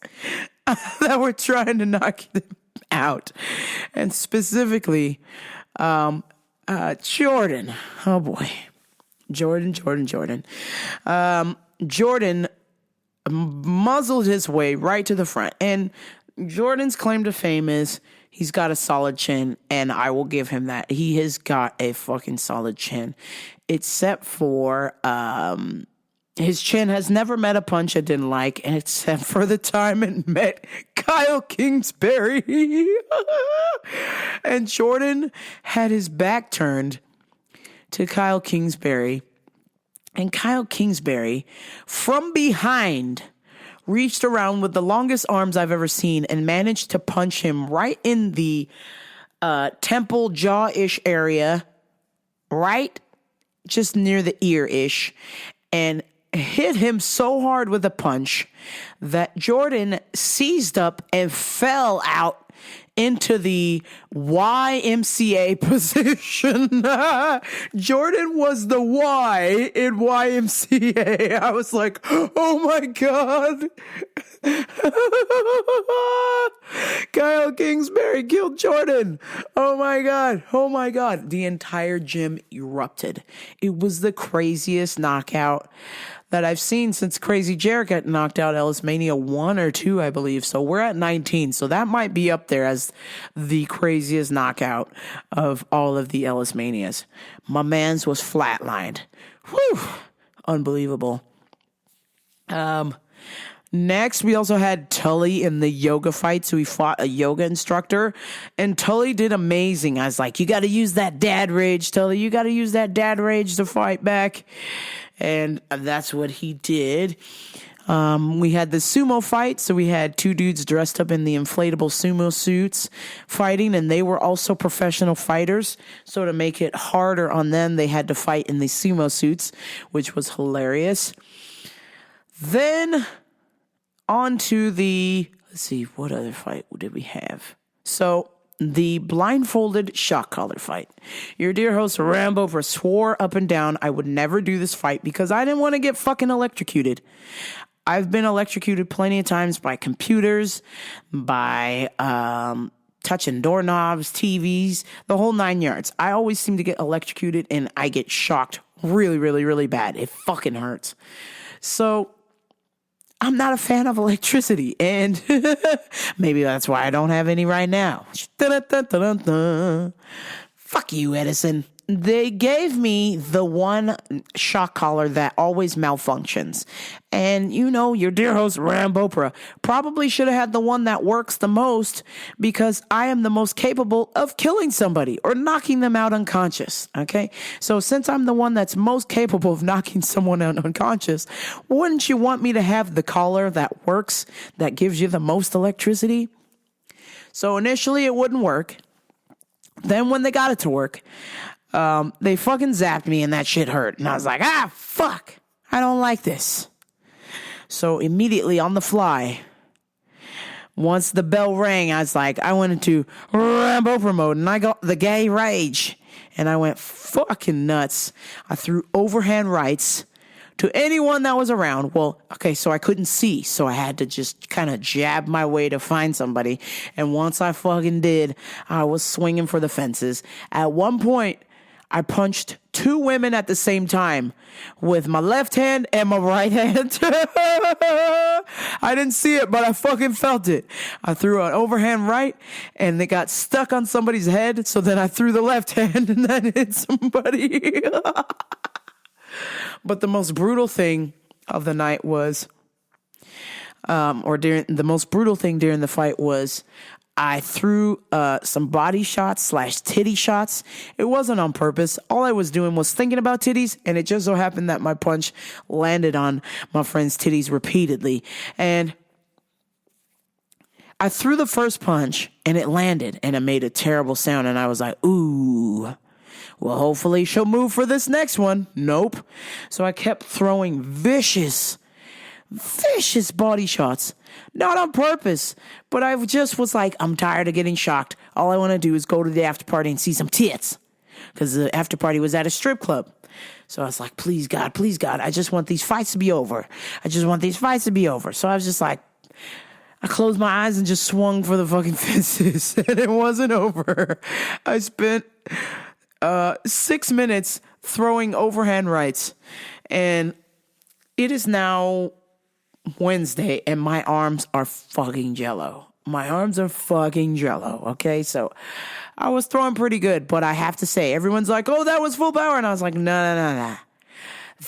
that were trying to knock him out. And specifically, Jordan. Oh boy. Jordan muzzled his way right to the front. And Jordan's claim to fame is he's got a solid chin, and I will give him that. He has got a fucking solid chin. Except for his chin has never met a punch it didn't like, and except for the time it met Kyle Kingsbury. And Jordan had his back turned to Kyle Kingsbury, and Kyle Kingsbury, from behind, reached around with the longest arms I've ever seen and managed to punch him right in the temple jaw-ish area, right just near the ear-ish, and hit him so hard with a punch that Jordan seized up and fell out into the YMCA position. Jordan was the Y in YMCA. I was like, oh my God. Kyle Kingsbury killed Jordan. Oh my God. Oh my God. The entire gym erupted. It was the craziest knockout that I've seen since Crazy Jarrett got knocked out Ellismania 1 or 2, I believe. So we're at 19. So that might be up there as the craziest knockout of all of the Ellismanias. My man's was flatlined. Whew. Unbelievable. Next, we also had Tully in the yoga fight. So he fought a yoga instructor, and Tully did amazing. I was like, you got to use that dad rage, Tully. You got to use that dad rage to fight back. And that's what he did. We had the sumo fight. So we had two dudes dressed up in the inflatable sumo suits fighting, and they were also professional fighters. So to make it harder on them, they had to fight in the sumo suits, which was hilarious. Then on to the, let's see, what other fight did we have? So the blindfolded shock collar fight. Your dear host Rambo swore up and down I would never do this fight because I didn't want to get fucking electrocuted. I've been electrocuted plenty of times by computers, by touching doorknobs, TVs, the whole 9 yards. I always seem to get electrocuted and I get shocked really, really, really bad. It fucking hurts. So I'm not a fan of electricity, and maybe that's why I don't have any right now. Fuck you, Edison. They gave me the one shock collar that always malfunctions. And, you know, your dear host, Rambo probably should have had the one that works the most because I am the most capable of killing somebody or knocking them out unconscious, okay? So since I'm the one that's most capable of knocking someone out unconscious, wouldn't you want me to have the collar that works, that gives you the most electricity? So initially it wouldn't work. Then when they got it to work, they fucking zapped me and that shit hurt. And I was like, fuck, I don't like this. So immediately on the fly, once the bell rang, I was like, I went into Rambo mode and I got the gay rage. And I went fucking nuts. I threw overhand rights to anyone that was around. Well, okay, so I couldn't see. So I had to just kind of jab my way to find somebody. And once I fucking did, I was swinging for the fences. At one point, I punched two women at the same time with my left hand and my right hand. I didn't see it, but I fucking felt it. I threw an overhand right and they got stuck on somebody's head. So then I threw the left hand and that hit somebody. But the most brutal thing of the night was, or during the most brutal thing during the fight was, I threw some body shots / titty shots. It wasn't on purpose. All I was doing was thinking about titties, and it just so happened that my punch landed on my friend's titties repeatedly. And I threw the first punch, and it landed, and it made a terrible sound, and I was like, ooh, well, hopefully she'll move for this next one. Nope. So I kept throwing vicious body shots. Not on purpose, but I just was like, I'm tired of getting shocked. All I want to do is go to the after party and see some tits. Because the after party was at a strip club. So I was like, please God, I just want these fights to be over. So I was just like, I closed my eyes and just swung for the fucking fences. And it wasn't over. I spent 6 minutes throwing overhand rights. And it is now Wednesday, and my arms are fucking jello. Okay? So I was throwing pretty good, but I have to say, everyone's like, oh, that was full power. And I was like, no.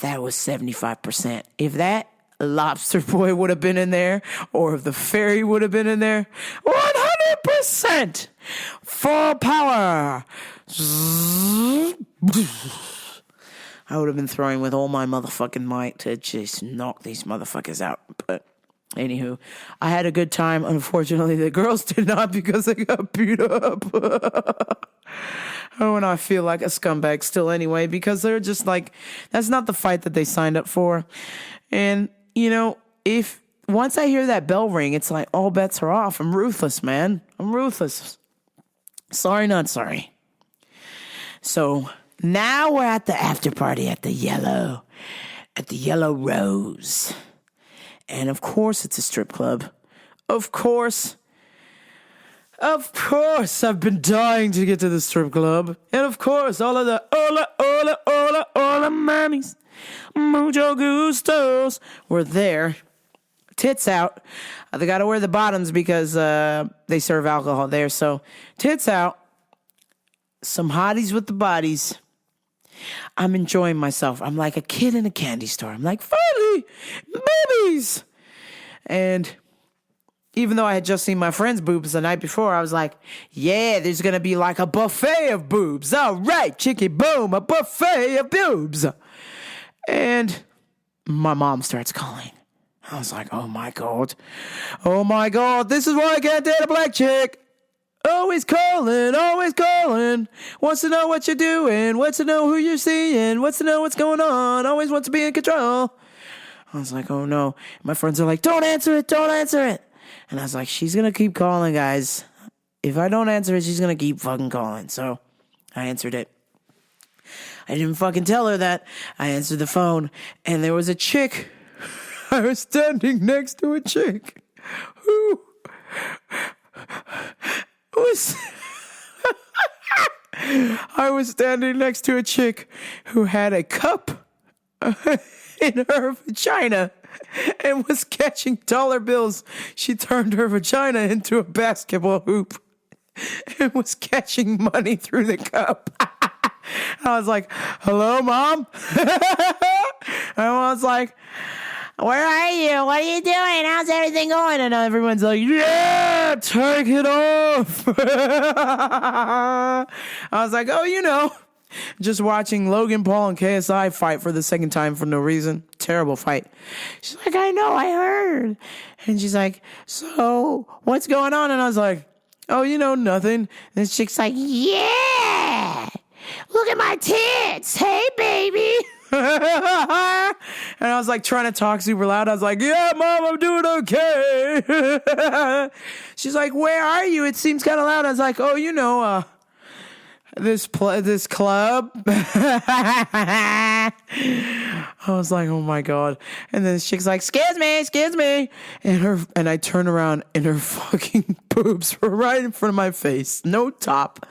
That was 75%. If that lobster boy would have been in there, or if the fairy would have been in there, 100% full power. I would have been throwing with all my motherfucking might to just knock these motherfuckers out. But anywho, I had a good time. Unfortunately, the girls did not, because they got beat up. Oh, and I feel like a scumbag still anyway, because they're just like, that's not the fight that they signed up for. And, you know, if once I hear that bell ring, it's like all bets are off. I'm ruthless, man. I'm ruthless. Sorry, not sorry. So now we're at the after party at the Yellow Rose. And of course it's a strip club. Of course I've been dying to get to the strip club. And of course all of the hola mommies, mucho gustos were there. Tits out. They gotta wear the bottoms because they serve alcohol there. So tits out. Some hotties with the bodies. I'm enjoying myself. I'm like a kid in a candy store. I'm like, finally, babies. And even though I had just seen my friend's boobs the night before, I was like, yeah, there's going to be like a buffet of boobs. All right, chicky boom, a buffet of boobs. And my mom starts calling. I was like, oh my God, this is why I can't date a black chick. Always calling. Wants to know what you're doing. Wants to know who you're seeing. Wants to know what's going on. Always wants to be in control. I was like, oh no. My friends are like, don't answer it. And I was like, she's going to keep calling, guys. If I don't answer it, she's going to keep fucking calling. So I answered it. I didn't fucking tell her that. I answered the phone, and there was a chick. I was standing next to a chick who I was standing next to a chick who had a cup in her vagina and was catching dollar bills. She turned her vagina into a basketball hoop and was catching money through the cup. I was like, hello, Mom? And I was like, where are you? What are you doing? How's everything going? And everyone's like, yeah, take it off. I was like, oh, you know, just watching Logan Paul and KSI fight for the second time for no reason. Terrible fight. She's like, I know, I heard. And she's like, so what's going on? And I was like, oh, you know, nothing. And this chick's like, yeah, look at my tits. Hey, baby. And I was like trying to talk super loud. I was like, yeah, Mom, I'm doing okay. She's like, where are you? It seems kind of loud. I was like, oh, you know, this club. I was like, oh my God. And then this chick's like, excuse me. And I turn around and her fucking boobs were right in front of my face. No top.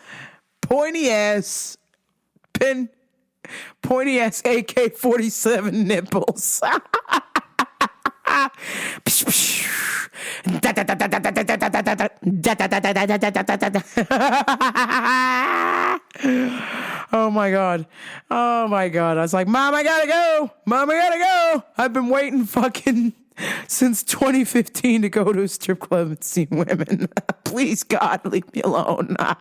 Pointy ass AK-47 nipples. Oh my God. I was like, Mom, I gotta go. I've been waiting fucking since 2015 to go to a strip club and see women. Please, God, leave me alone. I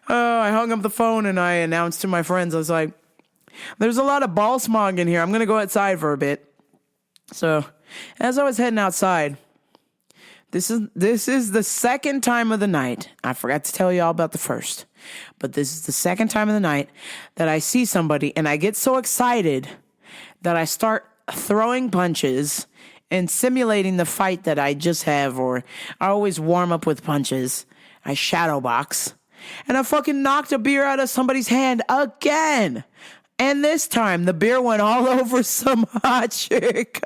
hung up the phone and I announced to my friends, I was like, there's a lot of ball smog in here. I'm going to go outside for a bit. So as I was heading outside, this is the second time of the night. I forgot to tell you all about the first, but this is the second time of the night that I see somebody and I get so excited that I start throwing punches and simulating the fight that I just have, or I always warm up with punches. I shadow box and I fucking knocked a beer out of somebody's hand again. And this time, the beer went all over some hot chick.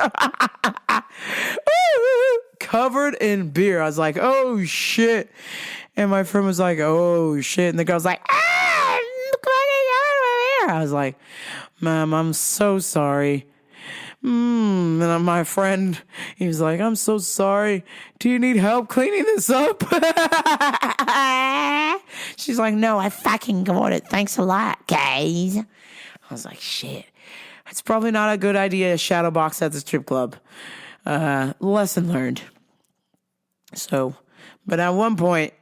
Covered in beer. I was like, oh, shit. And my friend was like, oh, shit. And the girl was like, I was like, ma'am, I'm so sorry. And my friend, he was like, I'm so sorry. Do you need help cleaning this up? She's like, no, I fucking got it. Thanks a lot, guys. I was like, shit, it's probably not a good idea to shadow box at the strip club. Lesson learned. So, but at one point,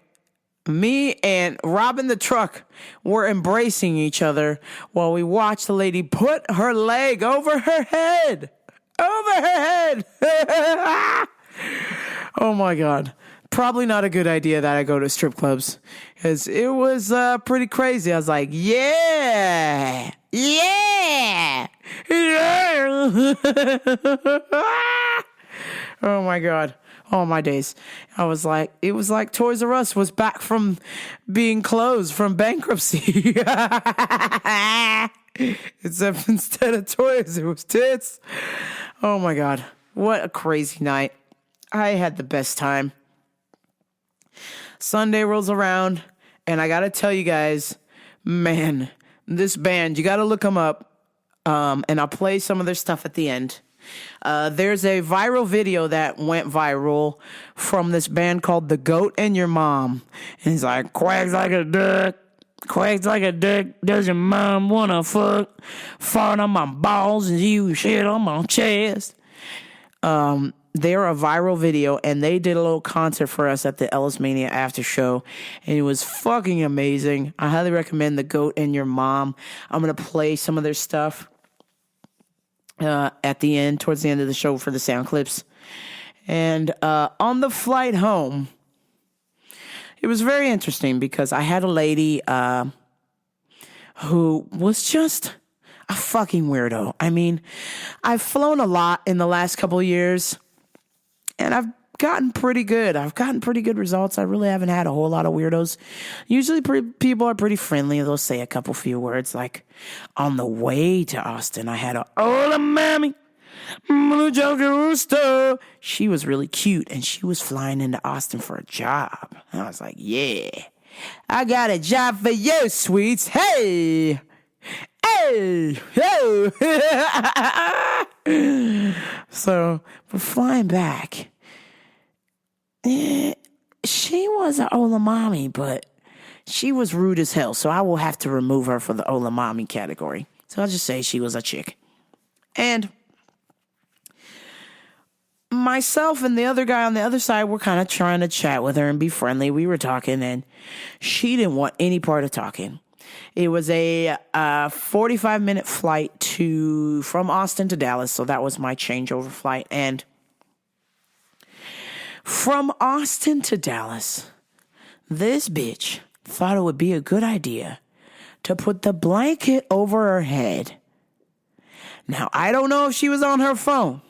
me and Robin the truck were embracing each other while we watched the lady put her leg over her head. Oh my God. Probably not a good idea that I go to strip clubs, because it was pretty crazy. I was like, yeah. Oh my God. All my days. I was like, it was like Toys R Us was back from being closed from bankruptcy. Except instead of toys, it was tits. Oh my God. What a crazy night. I had the best time. Sunday rolls around, and I gotta tell you guys, man, this band, you gotta look them up, and I'll play some of their stuff at the end. There's a viral video that went viral from this band called The Goat and Your Mom. And he's like, quacks like a duck, does your mom wanna fuck? Fart on my balls and you shit on my chest. They're a viral video, and they did a little concert for us at the Ellismania after show, and it was fucking amazing. I highly recommend The Goat and Your Mom. I'm going to play some of their stuff at the end, towards the end of the show for the Soundclips. And on the flight home, it was very interesting because I had a lady who was just a fucking weirdo. I mean, I've flown a lot in the last couple of years, and I've gotten pretty good. I've gotten pretty good results. I really haven't had a whole lot of weirdos. Usually people are pretty friendly. They'll say a few words. Like on the way to Austin, I had a hola mami, mucho gusto. She was really cute, and she was flying into Austin for a job. I was like, yeah, I got a job for you, sweets. Hey. So we're flying back. She was an Ola mommy, but she was rude as hell, so I will have to remove her for the Ola mommy category. So I'll just say she was a chick. And myself and the other guy on the other side were kind of trying to chat with her and be friendly. We were talking, and she didn't want any part of talking. It was a 45-minute flight from Austin to Dallas, so that was my changeover flight. And from Austin to Dallas, this bitch thought it would be a good idea to put the blanket over her head. Now, I don't know if she was on her phone,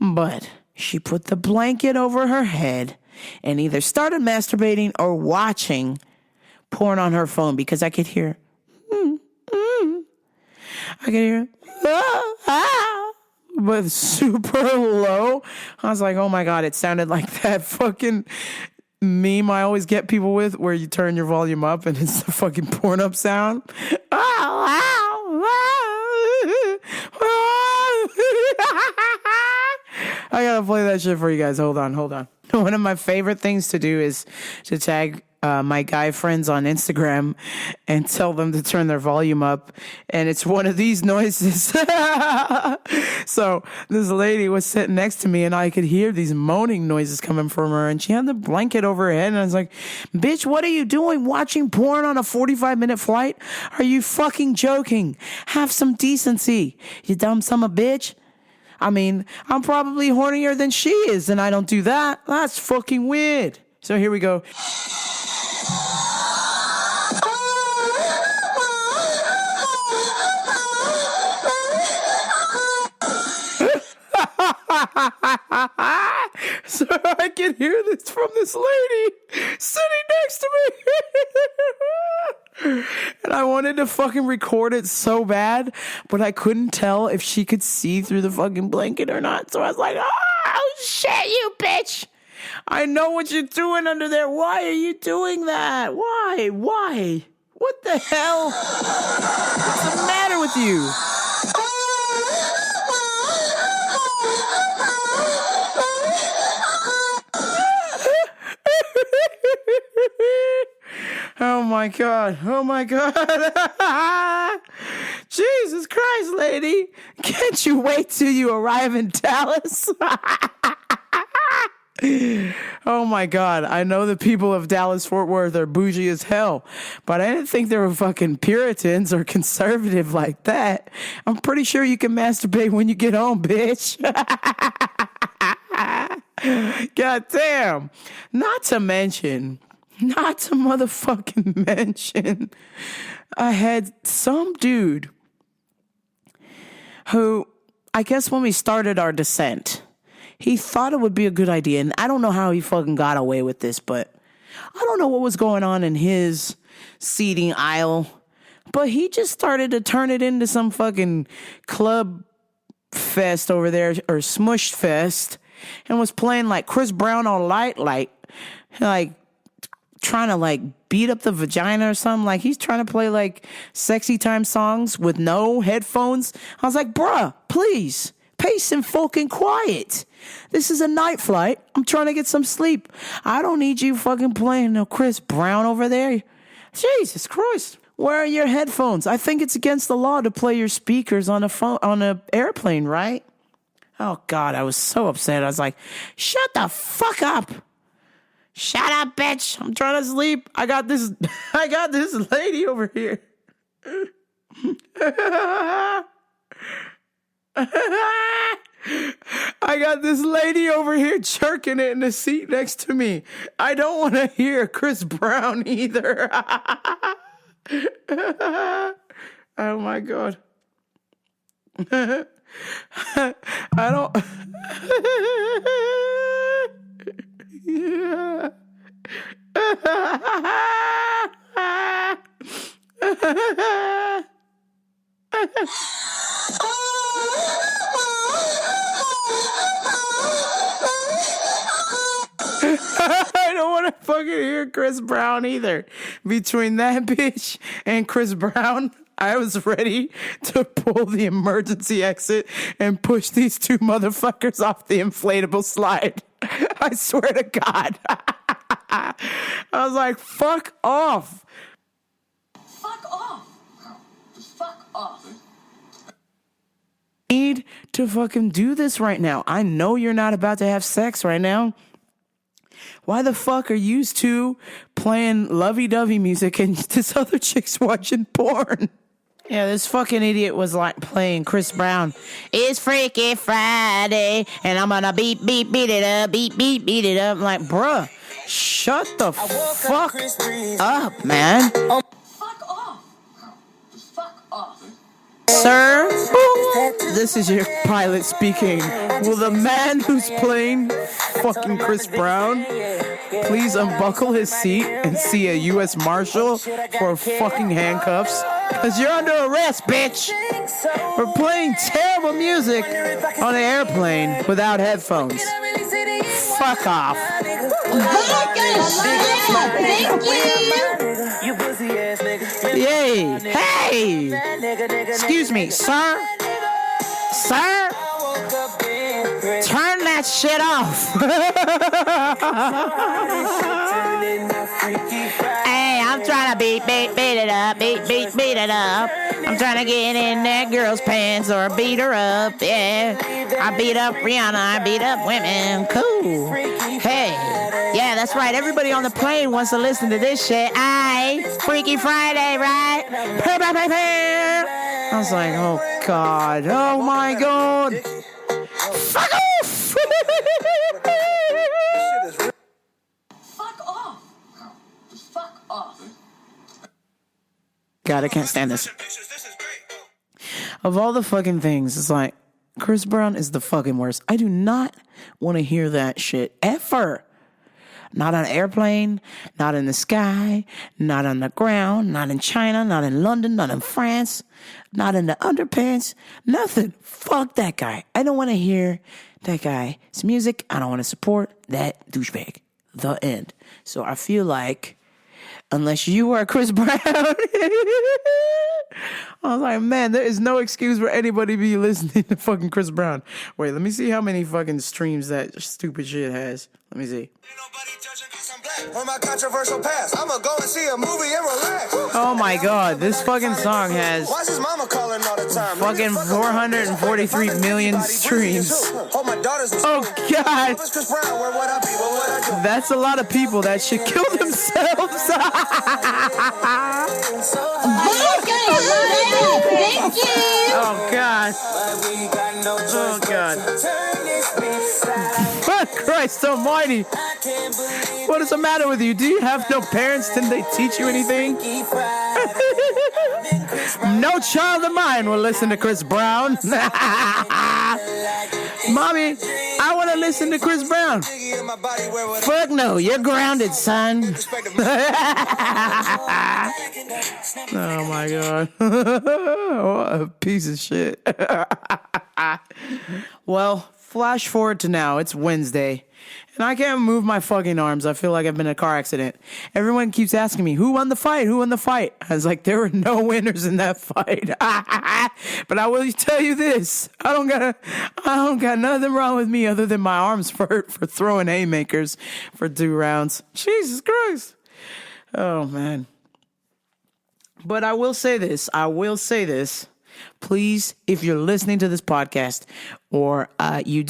but she put the blanket over her head and either started masturbating or watching porn on her phone, because I could hear, but super low. I was like, oh my God, it sounded like that fucking meme I always get people with, where you turn your volume up and it's the fucking porn up sound. I gotta play that shit for you guys. Hold on. One of my favorite things to do is to tag my guy friends on Instagram and tell them to turn their volume up, and it's one of these noises. So this lady was sitting next to me, and I could hear these moaning noises coming from her, and she had the blanket over her head, and I was like, bitch, what are you doing watching porn on a 45-minute flight? Are you fucking joking? Have some decency, you dumb son of a bitch. I mean, I'm probably hornier than she is, and I don't do that. That's fucking weird. So here we go. So I can hear this from this lady sitting next to me. And I wanted to fucking record it so bad, but I couldn't tell if she could see through the fucking blanket or not. So I was like, oh, shit, you bitch. I know what you're doing under there. Why are you doing that? Why? What the hell? What's the matter with you? Oh my God. Jesus Christ, lady. Can't you wait till you arrive in Dallas? Oh my God. I know the people of Dallas Fort Worth are bougie as hell, but I didn't think they were fucking Puritans or conservative like that. I'm pretty sure you can masturbate when you get home, bitch. God damn. Not to motherfucking mention, I had some dude who, I guess when we started our descent, he thought it would be a good idea. And I don't know how he fucking got away with this, but I don't know what was going on in his seating aisle. But he just started to turn it into some fucking club fest over there, or smush fest, and was playing like Chris Brown on light, like trying to like beat up the vagina or something. Like he's trying to play like sexy time songs with no headphones. I was like, bruh, please, pace and fucking quiet. This is a night flight. I'm trying to get some sleep. I don't need you fucking playing no Chris Brown over there. Jesus Christ. Where are your headphones? I think it's against the law to play your speakers on a phone, on an airplane, right? Oh God, I was so upset. I was like, shut the fuck up. Shut up, bitch. I'm trying to sleep. I got this lady over here. I got this lady over here jerking it in the seat next to me. I don't want to hear Chris Brown either. Oh my God. I don't. Yeah. I don't want to fucking hear Chris Brown either. Between that bitch and Chris Brown, I was ready to pull the emergency exit and push these two motherfuckers off the inflatable slide. I swear to God. I was like, fuck off.
Fuck off. Just fuck off.
Need to fucking do this right now. I know you're not about to have sex right now. Why the fuck are you two playing lovey-dovey music and this other chick's watching porn? Yeah, this fucking idiot was like playing Chris Brown. It's Freaky Friday, and I'm gonna beat it up, beat it up. I'm like, bruh, shut the fuck up, man.
Fuck off. Just fuck off.
Sir, this is your pilot speaking. Will the man who's playing fucking Chris Brown please unbuckle his seat and see a U.S. Marshal for fucking handcuffs? Because you're under arrest, bitch. We're playing terrible music on an airplane without headphones. Fuck off.
Vodka Straight Up Thank
Yay. Hey. Excuse me, sir. Sir. Turn that shit off. beat it up, beat it up. I'm trying to get in that girl's pants or beat her up, yeah. I beat up Rihanna, I beat up women, cool. Hey, yeah, that's right. Everybody on the plane wants to listen to this shit. Aye, Freaky Friday, right? I was like, oh God, oh my God. Fuck off!
Fuck off. Just fuck off.
God, I can't stand this. Of all the fucking things, it's like, Chris Brown is the fucking worst. I do not want to hear that shit ever. Not on an airplane, not in the sky, not on the ground, not in China, not in London, not in France, not in the underpants, nothing. Fuck that guy. I don't want to hear that guy's music. I don't want to support that douchebag. The end. So I feel like, unless you are Chris Brown, I was like, man, there is no excuse for anybody to be listening to fucking Chris Brown. Wait, let me see how many fucking streams that stupid shit has. Let me see.
On my controversial past, I'ma go and see a movie and relax.
Oh my God, this fucking song has fucking 443 million streams. Oh God, that's a lot of people that should kill themselves.
Thank you.
Oh God. Oh God. Christ almighty. What is the matter with you? Do you have no parents? Didn't they teach you anything? No child of mine will listen to Chris Brown. Mommy, I want to listen to Chris Brown. Fuck no, you're grounded, son. Oh my God. What a piece of shit. Well, flash forward to now. It's Wednesday. And I can't move my fucking arms. I feel like I've been in a car accident. Everyone keeps asking me, who won the fight? Who won the fight? I was like, there were no winners in that fight. But I will tell you this. I don't got nothing wrong with me other than my arms for throwing haymakers for 2 rounds. Jesus Christ. Oh, man. But I will say this. Please, if you're listening to this podcast or you're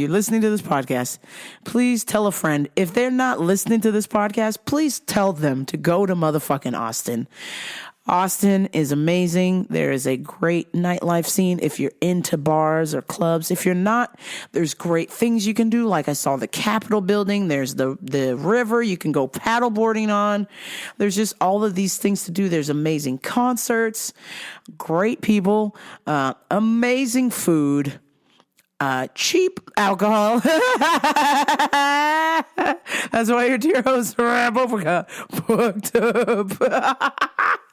listening to this podcast, please tell a friend. If they're not listening to this podcast, please tell them to go to motherfucking Austin. Austin is amazing. There is a great nightlife scene if you're into bars or clubs. If you're not, there's great things you can do. Like I saw the Capitol building. There's the river you can go paddleboarding on. There's just all of these things to do. There's amazing concerts, great people, amazing food. Cheap alcohol. That's why your dear host Rambo got booked up.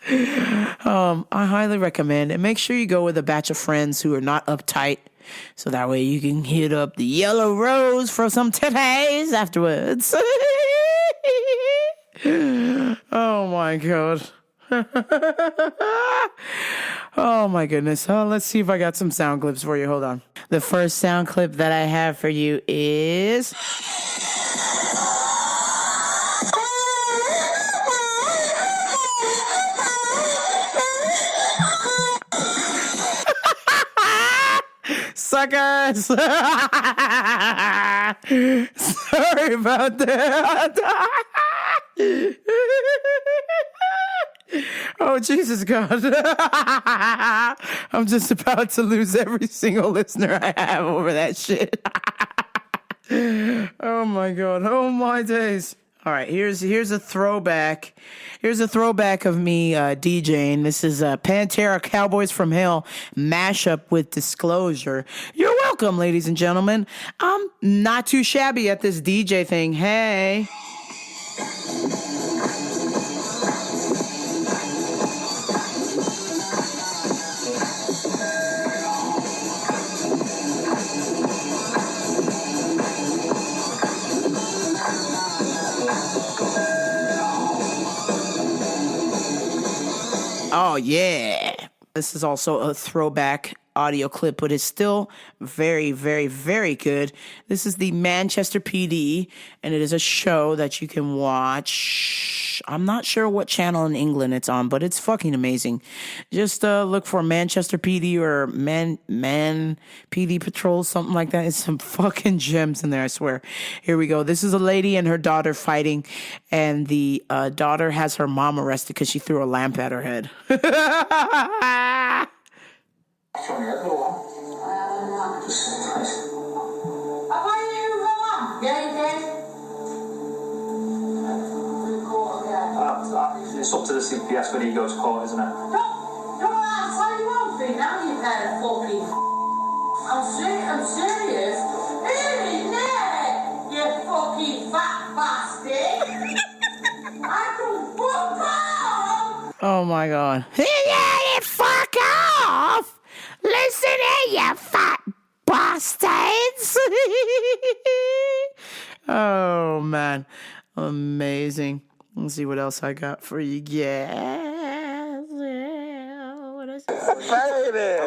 I highly recommend it. Make sure you go with a batch of friends who are not uptight, so that way you can hit up the Yellow Rose for some titties afterwards. Oh my God. Oh my goodness. Oh, let's see if I got some sound clips for you. Hold on. The first sound clip that I have for you is suckers. Sorry about that. Oh, Jesus God. I'm just about to lose every single listener I have over that shit. Oh my God. Oh my days. All right, here's a throwback. Here's a throwback of me DJing. This is Pantera Cowboys from Hell mashup with Disclosure. You're welcome, ladies and gentlemen. I'm not too shabby at this DJ thing. Hey. Oh, yeah. This is also a throwback audio clip, but it's still very, very, very good. This is the Manchester PD, and it is a show that you can watch. I'm not sure what channel in England it's on, but it's fucking amazing. Just look for Manchester PD or Man PD Patrol, something like that. It's some fucking gems in there, I swear. Here we go. This is a lady and her daughter fighting, and the daughter has her mom arrested because she threw a lamp at her head.
It's up to the CPS when he goes to court, isn't it?
I'll tell you one thing, now you've had a fucking... I'm serious. Hear me now, you fucking fat bastard. I can fuck off.
Oh my God. Yeah, fuck off. Listen here, you fat bastards. Oh man. Amazing. Let's see what else I got for you. Yeah. What is it?
Baby,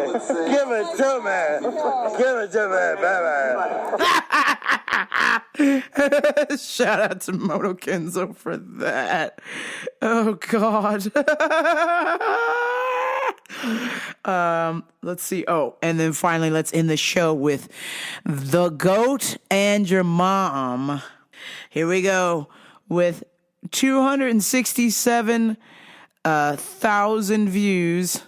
give it to me. Give it to me, baby.
Shout out to Motokenzo for that. Oh God. Let's see. Oh, and then finally, let's end the show with The Goat and Your Mom. Here we go with 267,000 views.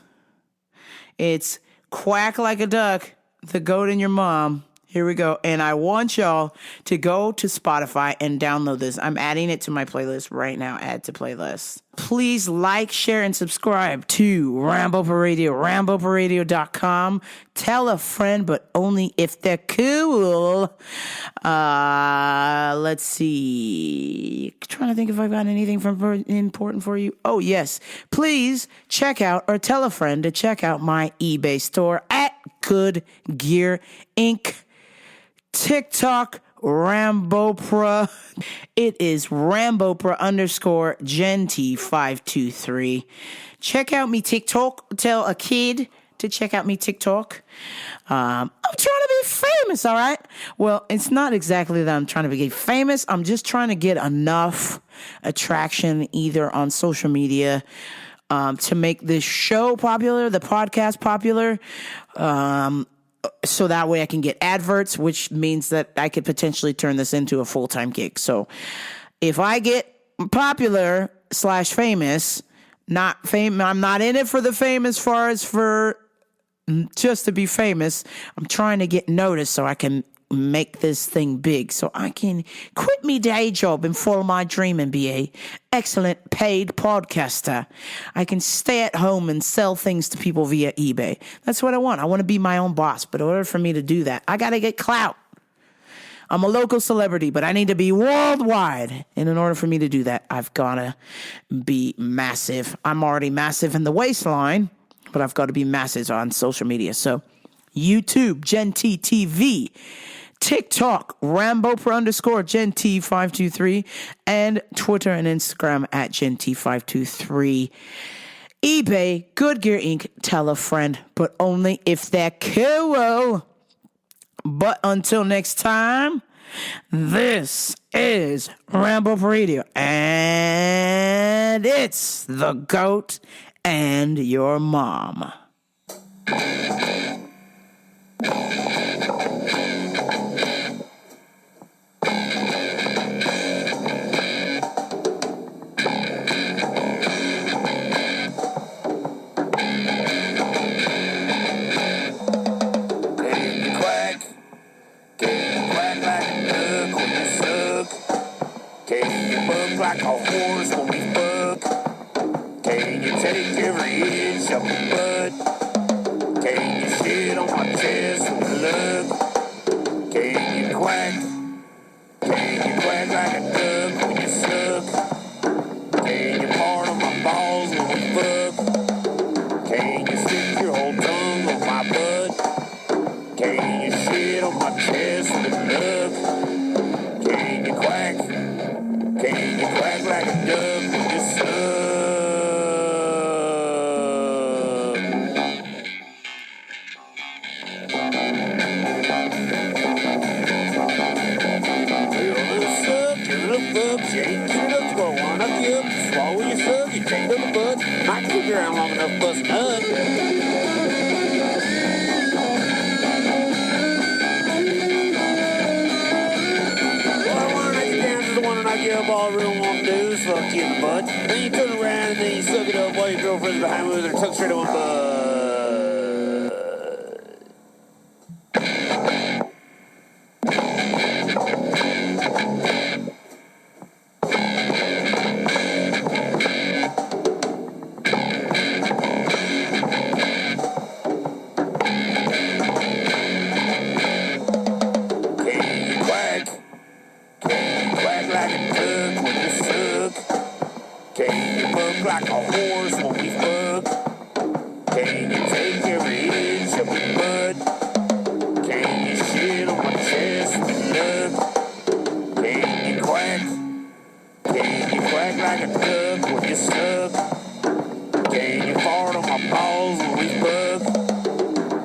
It's Quack Like a Duck, The Goat and Your Mom. Here we go. And I want y'all to go to Spotify and download this. I'm adding it to my playlist right now. Add to playlist. Please like, share, and subscribe to Rambo Per Radio, RamboPerRadio.com. Tell a friend, but only if they're cool. Let's see. Trying to think if I've got anything important for you. Oh, yes. Please check out or tell a friend to check out my eBay store at Good Gear Inc. TikTok, Rambopra. It is Rambopra_Genti523. Check out me TikTok. Tell a kid to check out me TikTok. I'm trying to be famous, all right? Well, it's not exactly that I'm trying to be famous. I'm just trying to get enough attraction either on social media to make this show popular, the podcast popular, so that way I can get adverts, which means that I could potentially turn this into a full-time gig. So if I get popular / famous, I'm not in it for the fame as far as for just to be famous. I'm trying to get noticed so I can make this thing big, so I can quit me day job and follow my dream and be a excellent paid podcaster. I can stay at home and sell things to people via eBay. That's what I want. I want to be my own boss, but in order for me to do that, I got to get clout. I'm a local celebrity, but I need to be worldwide. And in order for me to do that, I've got to be massive. I'm already massive in the waistline, but I've got to be massive on social media. So YouTube, Genti TV, TikTok, Rambopra_Genti523, and Twitter and Instagram at Genti523. eBay, Good Gear Inc., tell a friend, but only if they're cool. But until next time, this is Rambo Radio, and it's The Goat and Your Mom.
Like a horse when we fuck. Can you take every inch of my butt? Can you shit on my chest with love? Can you quack? Can you quack like a duck when you suck? Can you part on my balls when we fuck? Can you stick your whole tongue on my butt? Can you shit on my chest with love? Can you quack? Can you quack like a duck when you suck? give it a fuck, shake it up, squirrel, one up you up, swallow your suck, you take it up the butt, might keep you around long enough busting up. I give up all I really want to do is fuck you in the butt. Then you turn around and then you suck it up while your girlfriend's behind me with her tuck straight on my butt. Like a horse when we fuck. Can you take every inch of your butt? Can you shit on my chest with love? Can you quack? Can you quack like a duck when you suck? Can you fart on my balls when we fuck?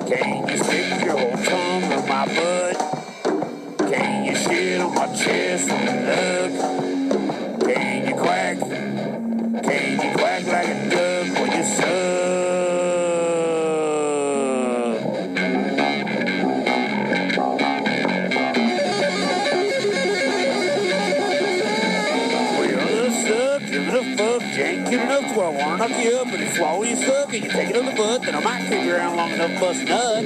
Can you stick your whole tongue on my butt? Can you shit on my chest with love? Can you quack? Can you quack like a duck when you suck? Well, the suck, give it a fuck, ain't cute enough to where I wanna knock you up, but if swallow you suck and you take it on the butt, then I might keep you around long enough to bust a nut.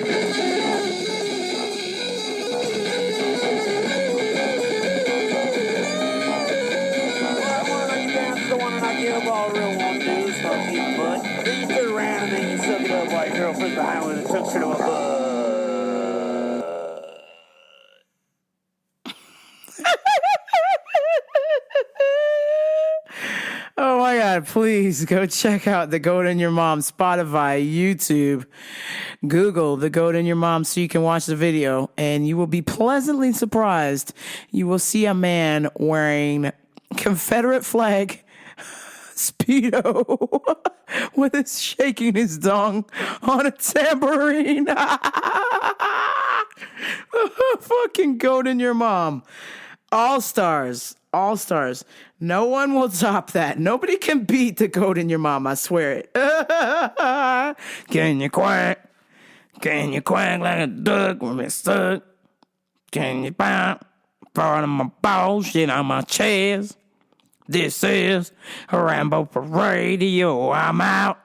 All I really want to do is fuck you in the butt. Then you turn around and then you suck it up while your girlfriend's behind with a tuck straight on my butt.
Oh my God, please go check out The Goat in Your Mom, Spotify, YouTube, Google The Goat in Your Mom so you can watch the video, and you will be pleasantly surprised. You will see a man wearing Confederate flag Speedo with his shaking his dong on a tambourine. Fucking Goat in Your Mom. All stars. All stars. No one will top that. Nobody can beat The Goat in Your Mom, I swear it. Can you quack? Can you quack like a duck when it's stuck? Can you bounce? Part of my balls, shit on my chest. This is Rambo for Radio. I'm out.